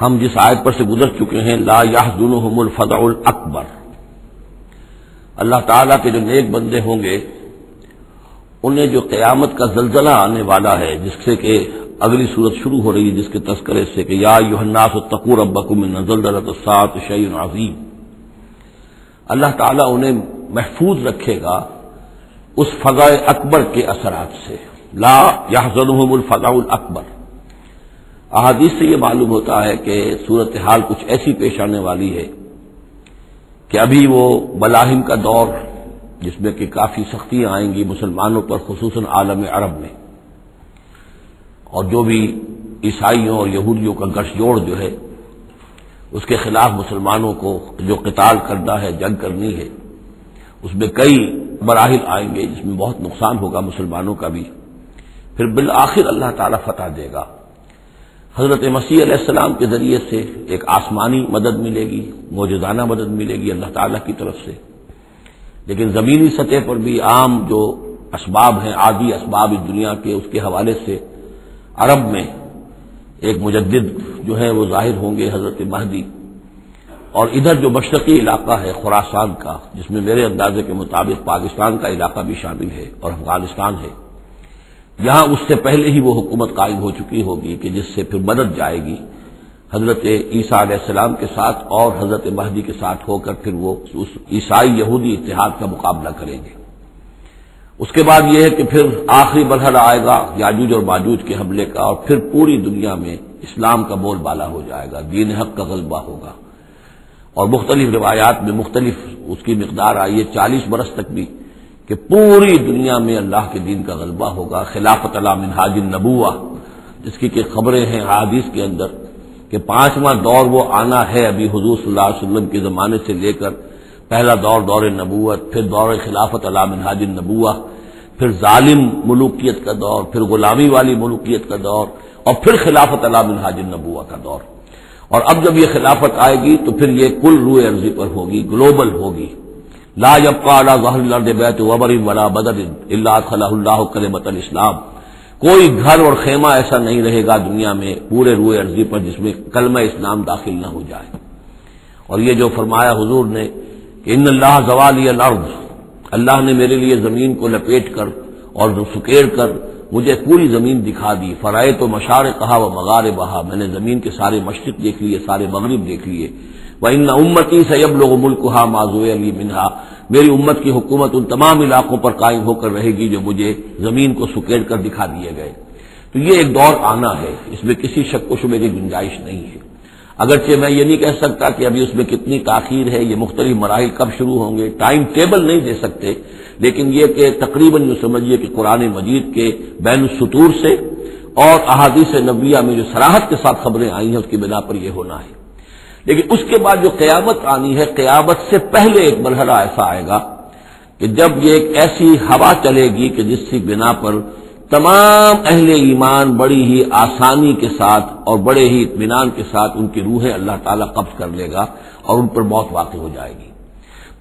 ہم جس آیت پر سے گزر چکے ہیں، لا یحزنہم الفزع الاکبر، اللہ تعالیٰ کے جو نیک بندے ہوں گے انہیں جو قیامت کا زلزلہ آنے والا ہے، جس سے کہ اگلی صورت شروع ہو رہی ہے جس کے تذکرے سے کہ یا ایھا الناس اتقوا ربکم ان زلزلۃ الساعۃ شیء عظیم، اللہ تعالیٰ انہیں محفوظ رکھے گا اس فزع اکبر کے اثرات سے۔ لا یحزنہم الفزع الاکبر، احادیث سے یہ معلوم ہوتا ہے کہ صورتحال کچھ ایسی پیش آنے والی ہے کہ ابھی وہ ملاحم کا دور جس میں کہ کافی سختیاں آئیں گی مسلمانوں پر، خصوصاً عالم عرب میں، اور جو بھی عیسائیوں اور یہودیوں کا گٹھ جوڑ جو ہے اس کے خلاف مسلمانوں کو جو قتال کرنا ہے، جنگ کرنی ہے، اس میں کئی مراحل آئیں گے جس میں بہت نقصان ہوگا مسلمانوں کا بھی، پھر بالآخر اللہ تعالیٰ فتح دے گا۔ حضرت مسیح علیہ السلام کے ذریعے سے ایک آسمانی مدد ملے گی، معجزانہ مدد ملے گی اللہ تعالیٰ کی طرف سے، لیکن زمینی سطح پر بھی عام جو اسباب ہیں، عادی اسباب اس دنیا کے، اس کے حوالے سے عرب میں ایک مجدد جو ہے وہ ظاہر ہوں گے، حضرت مہدی، اور ادھر جو مشرقی علاقہ ہے خراسان کا، جس میں میرے اندازے کے مطابق پاکستان کا علاقہ بھی شامل ہے اور افغانستان ہے، یہاں اس سے پہلے ہی وہ حکومت قائم ہو چکی ہوگی کہ جس سے پھر مدد جائے گی حضرت عیسیٰ علیہ السلام کے ساتھ اور حضرت مہدی کے ساتھ ہو کر پھر وہ اس عیسائی یہودی اتحاد کا مقابلہ کریں گے۔ اس کے بعد یہ ہے کہ پھر آخری مرحلہ آئے گا یاجوج اور ماجوج کے حملے کا، اور پھر پوری دنیا میں اسلام کا بول بالا ہو جائے گا، دین حق کا غلبہ ہوگا، اور مختلف روایات میں مختلف اس کی مقدار آئی ہے 40 برس تک بھی، کہ پوری دنیا میں اللہ کے دین کا غلبہ ہوگا۔ خلافت علی منہاج النبوہ، جس کی کہ خبریں ہیں حدیث کے اندر کہ 5واں دور وہ آنا ہے ابھی حضور صلی اللہ علیہ وسلم کے زمانے سے لے کر، پہلا دور دور نبوت، پھر دور خلافت علی منہاج النبوہ، پھر ظالم ملوکیت کا دور، پھر غلامی والی ملوکیت کا دور، اور پھر خلافت علی منہاج النبوہ کا دور۔ اور اب جب یہ خلافت آئے گی تو پھر یہ کل روئے ارضی پر ہوگی، گلوبل ہوگی۔ لا يبقى على ظهر الارض بيت وبر ولا بدر الا ادخله الله كلمة الاسلام، کوئی گھر اور خیمہ ایسا نہیں رہے گا دنیا میں پورے روئے ارضی پر جس میں کلمہ اسلام داخل نہ ہو جائے۔ اور یہ جو فرمایا حضور نے کہ ان اللہ زوالی الارض، اللہ نے میرے لیے زمین کو لپیٹ کر اور سکیڑ کر مجھے پوری زمین دکھا دی، فرأیت مشارقہا و مغاربہا، میں نے زمین کے سارے مشرق دیکھ لیے، سارے مغرب دیکھ لیے۔ وَإِنَّ أُمَّتِي سَيَبْلُغُ مُلْكُهَا مَا زُوِّيَ لِي مِنْهَا، میری امت کی حکومت ان تمام علاقوں پر قائم ہو کر رہے گی جو مجھے زمین کو سکیڑ کر دکھا دیے گئے۔ تو یہ ایک دور آنا ہے، اس میں کسی شک و شبے کی گنجائش نہیں ہے۔ اگرچہ میں یہ نہیں کہہ سکتا کہ ابھی اس میں کتنی تاخیر ہے، یہ مختلف مراحل کب شروع ہوں گے، ٹائم ٹیبل نہیں دے سکتے، لیکن یہ کہ تقریباً یوں سمجھیے کہ قرآن مجید کے بین السطور سے اور احادیث نبویہ میں جو صراحت کے ساتھ خبریں آئی ہیں اس کی بنا پر یہ ہونا ہے۔ لیکن اس کے بعد جو قیامت آنی ہے، قیامت سے پہلے ایک مرحلہ ایسا آئے گا کہ جب یہ ایک ایسی ہوا چلے گی کہ جس کی بنا پر تمام اہل ایمان بڑی ہی آسانی کے ساتھ اور بڑے ہی اطمینان کے ساتھ ان کی روحیں اللہ تعالیٰ قبض کر لے گا اور ان پر موت واقع ہو جائے گی.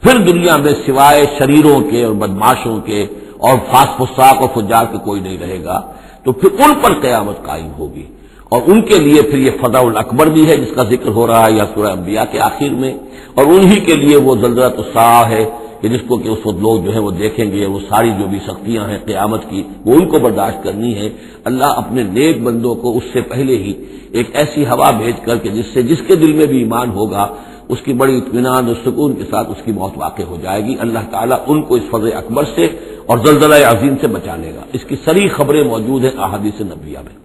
پھر دنیا میں سوائے شریروں کے اور بدماشوں کے اور فساق و فجار کے کوئی نہیں رہے گا. تو پھر ان پر قیامت قائم ہوگی اور ان کے لیے پھر یہ فضاء الاکبر بھی ہے جس کا ذکر ہو رہا ہے یا سورہ انبیاء کے آخر میں، اور انہی کے لیے وہ زلزلۃ الساعہ ہے کہ جس کو کہ اس وقت لوگ جو ہے وہ دیکھیں گے، وہ ساری جو بھی سختیاں ہیں قیامت کی وہ ان کو برداشت کرنی ہے. اللہ اپنے نیک بندوں کو اس سے پہلے ہی ایک ایسی ہوا بھیج کر کے جس کے دل میں بھی ایمان ہوگا اس کی بڑی اطمینان اور سکون کے ساتھ اس کی موت واقع ہو جائے گی. اللہ تعالیٰ ان کو اس فضل اکبر سے اور زلزلہ عظیم سے بچا لے گا. اس کی صریح خبریں موجود ہیں احادیث نبویہ میں.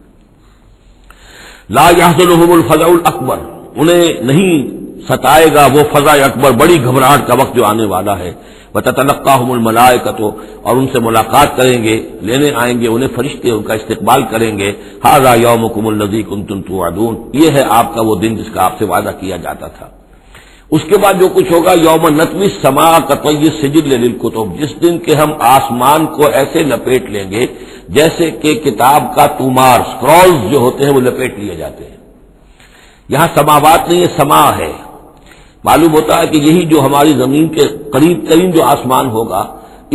لا يحزنهم الفزع الاکبر، انہیں نہیں ستائے گا وہ فضا اکبر، بڑی گھبراہٹ کا وقت جو آنے والا ہے. وتتلقاهم الملائکۃ، اور ان سے ملاقات کریں گے، لینے آئیں گے انہیں فرشتے، ان کا استقبال کریں گے. ھذا یومکم الذی کنتم توعدون، یہ ہے آپ کا وہ دن جس کا آپ سے وعدہ کیا جاتا تھا. اس کے بعد جو کچھ ہوگا، یوم نطوی السماء کطی السجل للکتب، جس دن کہ ہم آسمان کو ایسے لپیٹ لیں گے جیسے کہ کتاب کا تومار، سکرولز جو ہوتے ہیں وہ لپیٹ لیے جاتے ہیں. یہاں سماوات نہیں، یہ سما ہے. معلوم ہوتا ہے کہ یہی جو ہماری زمین کے قریب ترین جو آسمان ہوگا،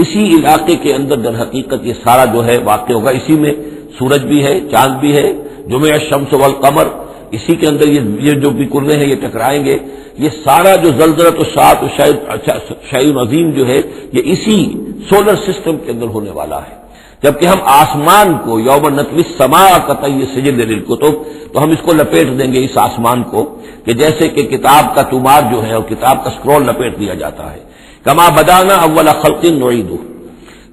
اسی علاقے کے اندر در حقیقت یہ سارا جو ہے واقع ہوگا. اسی میں سورج بھی ہے، چاند بھی ہے، جمع الشمس والقمر، اسی کے اندر یہ جو بھی کرنے ہیں یہ ٹکرائیں گے. یہ سارا جو زلزلہ و ساعت و شیء عظیم جو ہے یہ اسی سولر سسٹم کے اندر ہونے والا ہے. جبکہ ہم آسمان کو یوم نطوی السماء کطی السجل للکتب، تو ہم اس کو لپیٹ دیں گے، اس آسمان کو، کہ جیسے کہ کتاب کا تومار جو ہے اور کتاب کا سکرول لپیٹ دیا جاتا ہے. کما بدانا اول خلق نعیدہ،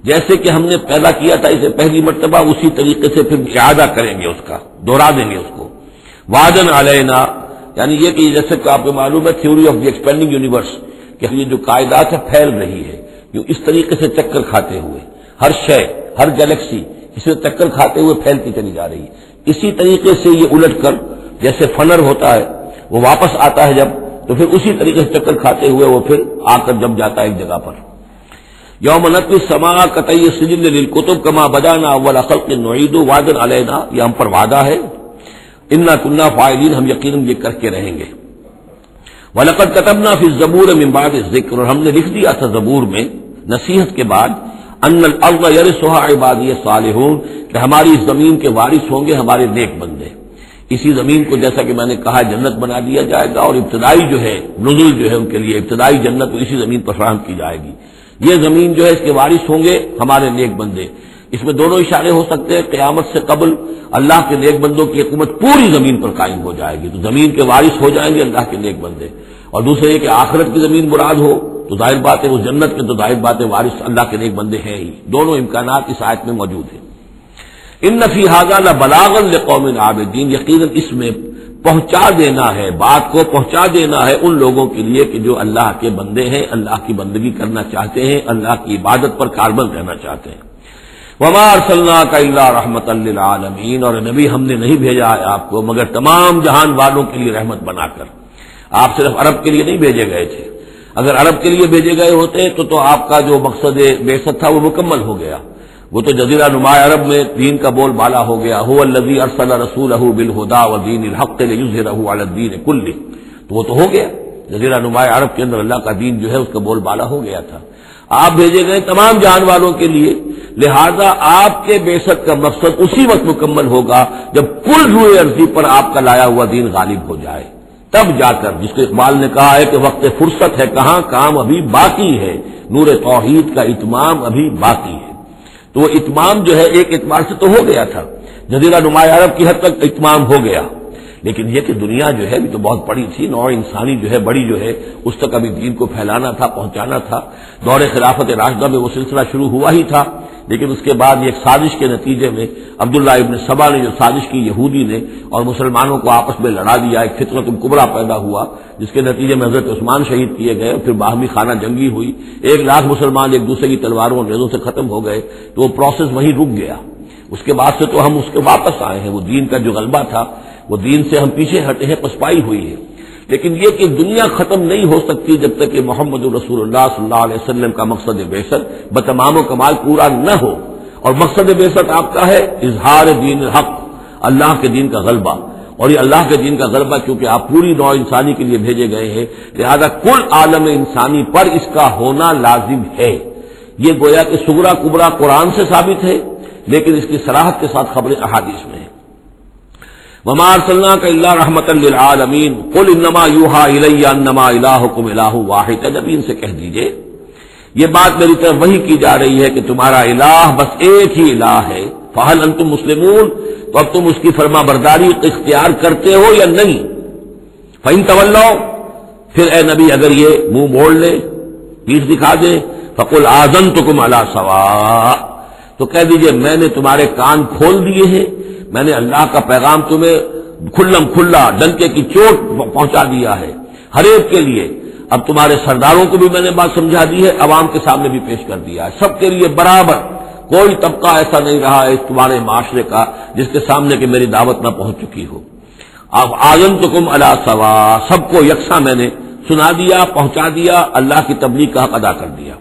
جیسے کہ ہم نے پیدا کیا تھا اسے پہلی مرتبہ اسی طریقے سے پھر اعادہ کریں گے، اس کا دوہرا دیں گے اس کو. وعدن علینا، یعنی یہ کہ جیسے کہ آپ کو معلوم ہے theory of the expanding universe, کہ یہ جو کائنات ہے پھیل رہی ہے اس طریقے سے چکر کھاتے ہوئے، ہر شے، ہر گیلیکسی اس میں چکر کھاتے ہوئے پھیلتی چلی جا رہی ہے. اسی طریقے سے یہ الٹ کر جیسے فنر ہوتا ہے وہ واپس آتا ہے جب، تو پھر اسی طریقے سے چکر کھاتے ہوئے وہ پھر آ کر جم جاتا ہے ایک جگہ پر. یوم نطوی السماء کطی السجل للکتب کما بدانا اول خلق نعید وعدا علینا، یہ ہم پر وعدہ ہے. انا کنا فاعلین، ہم یقیناً یہ کر کے رہیں گے. وَلَقَدْ كَتَبْنَا فِي الزَّبُورِ مِن بَعْدِ الذِّكْرِ، اور ہم نے لکھ دیا تھا زبور میں نصیحت کے بعد، ان الارض یرثها عبادی الصالحون، کہ ہماری اس زمین کے وارث ہوں گے ہمارے نیک بندے. اسی زمین کو جیسا کہ میں نے کہا جنت بنا دیا جائے گا، اور ابتدائی جو ہے نزل جو ہے ان کے لیے ابتدائی جنت اسی زمین پر فراہم کی جائے گی. یہ زمین جو ہے اس کے وارث ہوں گے ہمارے نیک بندے. اس میں دونوں اشارے ہو سکتے ہیں، قیامت سے قبل اللہ کے نیک بندوں کی حکومت پوری زمین پر قائم ہو جائے گی، تو زمین کے وارث ہو جائیں گے اللہ کے نیک بندے. اور دوسرے یہ کہ آخرت کی زمین مراد ہو تو ظاہر بات ہے اس جنت کے تو ظاہر بات ہے وارث اللہ کے نیک بندے ہیں ہی. دونوں امکانات اس آیت میں موجود ہیں. ان فی ھذا لبلاغا لقوم عابدین، یقیناً اس میں پہنچا دینا ہے، بات کو پہنچا دینا ہے ان لوگوں کے لیے کہ جو اللہ کے بندے ہیں، اللہ کی بندگی کرنا چاہتے ہیں، اللہ کی عبادت پر کاربند رہنا چاہتے ہیں. وما ارسلناک الا رحمتا للعالمین، اور نبی ہم نے نہیں بھیجا ہے آپ کو مگر تمام جہان والوں کے لیے رحمت بنا کر. آپ صرف عرب کے لیے نہیں بھیجے گئے تھے. اگر عرب کے لیے بھیجے گئے ہوتے تو آپ کا جو مقصد بعثت تھا وہ مکمل ہو گیا. وہ تو جزیرہ نما عرب میں دین کا بول بالا ہو گیا. هو الذی ارسل رسولہ بالہدی ودین الحق لیظہرہ علی الدین کلہ، تو وہ تو ہو گیا. جزیرہ نما عرب کے اندر اللہ کا دین جو ہے اس کا بول بالا ہو گیا تھا. آپ بھیجے گئے تمام جان والوں کے لیے، لہذا آپ کے بعثت کا مقصد اسی وقت مکمل ہوگا جب کل روئے عرضی پر آپ کا لایا ہوا دین غالب ہو جائے. تب جا کر، جس کو اقبال نے کہا ہے کہ وقت فرصت ہے کہاں، کام ابھی باقی ہے، نور توحید کا اتمام ابھی باقی ہے. تو وہ اتمام جو ہے ایک اعتبار سے تو ہو گیا تھا، جزیرہ نما عرب کی حد تک اتمام ہو گیا، لیکن یہ کہ دنیا جو ہے بھی تو بہت بڑی تھی، نوع انسانی جو ہے بڑی جو ہے اس تک ابھی دین کو پھیلانا تھا، پہنچانا تھا. دور خلافت راشدہ میں وہ سلسلہ شروع ہوا ہی تھا، لیکن اس کے بعد ایک سازش کے نتیجے میں عبداللہ ابن سبا نے جو سازش کی یہودی نے اور مسلمانوں کو آپس میں لڑا دیا، ایک فتنۃ الکبریٰ پیدا ہوا جس کے نتیجے میں حضرت عثمان شہید کیے گئے، پھر باہمی خانہ جنگی ہوئی، 1,00,000 مسلمان ایک دوسرے کی تلواروں اور نیزوں سے ختم ہو گئے. تو وہ پروسیس وہیں رک گیا. اس کے بعد سے تو ہم اس کے واپس آئے ہیں. وہ دین کا جو غلبہ تھا وہ دین سے ہم پیچھے ہٹے ہیں، پسپائی ہوئی ہے. لیکن یہ کہ دنیا ختم نہیں ہو سکتی جب تک کہ محمد رسول اللہ صلی اللہ علیہ وسلم کا مقصد بعثت بتمام و کمال پورا نہ ہو. اور مقصد بعثت آپ کا ہے اظہار دین الحق، اللہ کے دین کا غلبہ، اور یہ اللہ کے دین کا غلبہ چونکہ آپ پوری نوع انسانی کے لیے بھیجے گئے ہیں، لہذا کل عالم انسانی پر اس کا ہونا لازم ہے۔ یہ گویا کہ صغرا کبرا قرآن سے ثابت ہے، لیکن اس کی صراحت کے ساتھ خبریں احادیث میں ہیں۔ وما ارسلناک الا رحمۃ للعالمین قل انما یوحی الی انما الہکم الہ واحد، نبی ان سے کہہ دیجئے یہ بات میری طرف وحی کی جا رہی ہے کہ تمہارا الہ بس ایک ہی الہ ہے، فہل انتم مسلمون، تو اب تم اس کی فرما برداری اختیار کرتے ہو یا نہیں؟ فإن تولوا، پھر اے نبی اگر یہ منہ موڑ لے، پیٹھ دکھا دے، فقل آذنتکم علی سواء، تو کہہ دیجئے میں نے تمہارے کان کھول دیے ہیں، میں نے اللہ کا پیغام تمہیں کھلم کھلا ڈنکے کی چوٹ پہنچا دیا ہے ہر ایک کے لیے۔ اب تمہارے سرداروں کو بھی میں نے بات سمجھا دی ہے، عوام کے سامنے بھی پیش کر دیا ہے، سب کے لیے برابر، کوئی طبقہ ایسا نہیں رہا ہے اس تمہارے معاشرے کا جس کے سامنے کہ میری دعوت نہ پہنچ چکی ہو۔ اب آذنتکم علی سواء، سب کو یکساں میں نے سنا دیا، پہنچا دیا، اللہ کی تبلیغ کا حق ادا کر دیا۔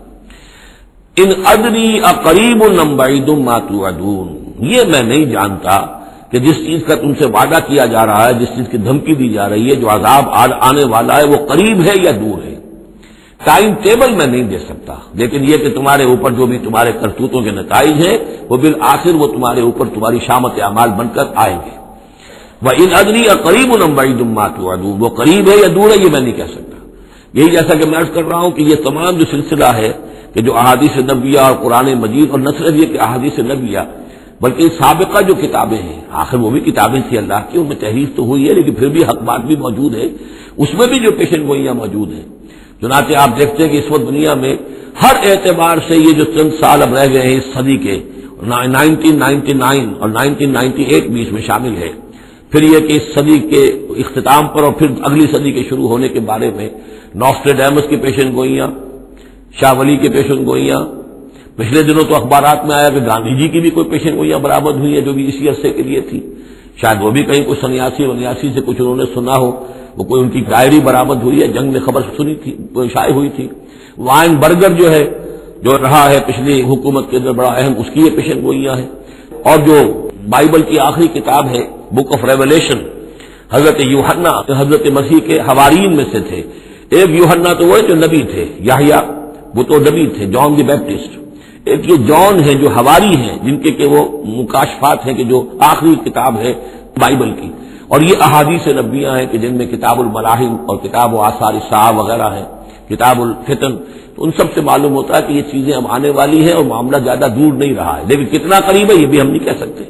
ان ادری اقریب ام بعید ما توعدون، یہ میں نہیں جانتا کہ جس چیز کا تم سے وعدہ کیا جا رہا ہے، جس چیز کی دھمکی دی جا رہی ہے، جو عذاب آنے والا ہے، وہ قریب ہے یا دور ہے۔ ٹائم ٹیبل میں نہیں دے سکتا، لیکن یہ کہ تمہارے اوپر جو بھی تمہارے کرتوتوں کے نتائج ہیں وہ بالآخر وہ تمہارے اوپر تمہاری شامت اعمال بن کر آئیں گے۔ وَإِنْ أَدْرِي أَقَرِيبٌ أَمْ بَعِيدٌ مَا تُوعَدُونَ، وہ قریب ہے یا دور ہے یہ میں نہیں کہہ سکتا۔ یہی جیسا کہ میں عرض کر رہا ہوں کہ یہ تمام جو سلسلہ ہے کہ جو احادیث نبویہ اور قرآن مجید، اور نہ صرف یہ کہ احادیث نبویہ بلکہ سابقہ جو کتابیں ہیں، آخر وہ بھی کتابیں تھیں اللہ کی، ان میں تحریف تو ہوئی ہے لیکن پھر بھی حق بات بھی موجود ہے، اس میں بھی جو پیشن گوئیاں موجود ہیں۔ چنانچہ آپ دیکھتے ہیں کہ اس وقت دنیا میں ہر اعتبار سے یہ جو چند سال اب رہ گئے ہیں اس صدی کے، 1999 اور 1998 بھی اس میں شامل ہے، پھر یہ کہ اس صدی کے اختتام پر اور پھر اگلی صدی کے شروع ہونے کے بارے میں نوسٹریڈیمس کی پیشن گوئیاں، شاہ ولی کی پیشن گوئیاں، پچھلے دنوں تو اخبارات میں آیا کہ گاندھی جی کی بھی کوئی پیشن گوئیاں برآمد ہوئی ہیں جو بھی اسی عرصے کے لیے تھی، شاید وہ بھی کہیں کوئی سنیاسی سے کچھ انہوں نے سنا ہو، وہ کوئی ان کی ڈائری برآمد ہوئی ہے، جنگ میں خبر سنی تھی، شائع ہوئی تھی۔ وائن برگر جو ہے جو رہا ہے پچھلی حکومت کے اندر بڑا اہم، اس کی یہ پیشن گوئیاں ہیں۔ اور جو بائبل کی آخری کتاب ہے بک آف ریولیشن، حضرت یوحنا حضرت مسیح کے حوارین میں سے تھے، ایک یوحنا تو وہ جو نبی تھے، یحییٰ وہ تو نبی تھے، جان دی بیپٹسٹ، ایک یہ جان ہے جو حواری ہیں جن کے کہ وہ مکاشفات ہیں کہ جو آخری کتاب ہے بائبل کی، اور یہ احادیث نبویہ ہیں کہ جن میں کتاب الملاحم اور کتاب و آثار الصحابہ وغیرہ ہیں، کتاب الفتن، تو ان سب سے معلوم ہوتا ہے کہ یہ چیزیں اب آنے والی ہیں اور معاملہ زیادہ دور نہیں رہا ہے، لیکن کتنا قریب ہے یہ بھی ہم نہیں کہہ سکتے۔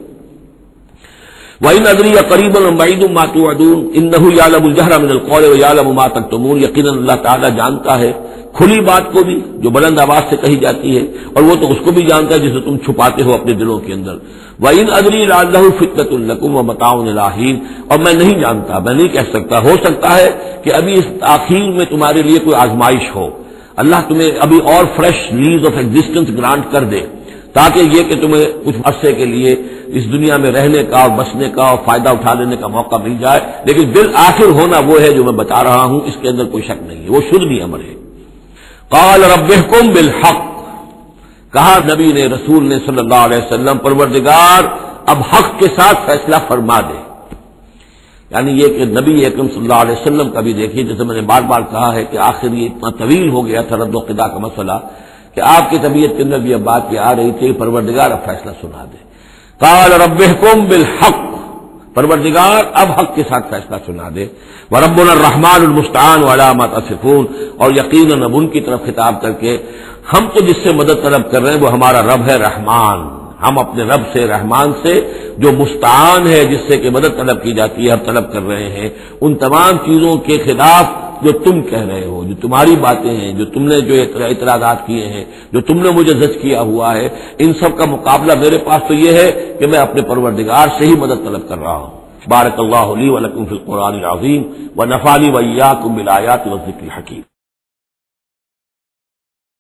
وَإِنْ أَدْرِي أَقَرِيبٌ أَمْ بَعِيدٌ مَا تُوعَدُونَ إِنَّهُ يَعْلَمُ الْجَهْرَ مِنَ الْقَوْلِ وَيَعْلَمُ مَا تَكْتُمُونَ، یقیناً اللہ تعالیٰ جانتا ہے کھلی بات کو بھی جو بلند آواز سے کہی جاتی ہے، اور وہ تو اس کو بھی جانتا ہے جسے تم چھپاتے ہو اپنے دلوں کے اندر۔ وَإِنْ أَدْرِي لَعَلَّهُ فِتْنَةٌ لَكُمْ وَمَتَاعٌ إِلَىٰ حِينٍ، اور میں نہیں جانتا، میں نہیں کہہ سکتا، ہو سکتا ہے کہ ابھی اس تاخیر میں تمہارے لیے کوئی آزمائش ہو، اللہ تمہیں ابھی اور fresh lease of existence grant کر دے، تاکہ یہ کہ تمہیں کچھ عرصے کے لیے اس دنیا میں رہنے کا اور بسنے کا اور فائدہ اٹھا لینے کا موقع مل جائے، لیکن بالآخر ہونا وہ ہے جو میں بتا رہا ہوں، اس کے اندر کوئی شک نہیں ہے، وہ شدنی امر ہے۔ قال رب احکم بالحق، کہا نبی نے رسول نے صلی اللہ علیہ وسلم پروردگار اب حق کے ساتھ فیصلہ فرما دے، یعنی یہ کہ نبی اکرم صلی اللہ علیہ وسلم کا بھی دیکھیے، جیسے میں نے بار بار کہا ہے کہ آخر یہ اتنا طویل ہو گیا تھا رد و قدا کا مسئلہ کہ آپ کی طبیعت کے اندر بھی اب بات یہ آ رہی تھی پروردگار اب فیصلہ سنا دے۔ قال رب احکم بالحق، پروردگار اب حق کے ساتھ فیصلہ سنا دے۔ وربنا الرحمن المستعان علی ما تصفون، اور یقیناً اب ان کی طرف خطاب کر کے ہم تو جس سے مدد طلب کر رہے ہیں وہ ہمارا رب ہے رحمان، ہم اپنے رب سے رحمان سے جو مستعان ہے جس سے کہ مدد طلب کی جاتی ہے ہم طلب کر رہے ہیں ان تمام چیزوں کے خلاف جو تم کہہ رہے ہو، جو تمہاری باتیں ہیں، جو تم نے جو اعتراضات کیے ہیں، جو تم نے مجھے زج کیا ہوا ہے، ان سب کا مقابلہ میرے پاس تو یہ ہے کہ میں اپنے پروردگار سے ہی مدد طلب کر رہا ہوں۔ بارک اللہ لی ولکم فی القرآن العظیم ونفعنی وإیاکم بالآیات والذکر الحکیم۔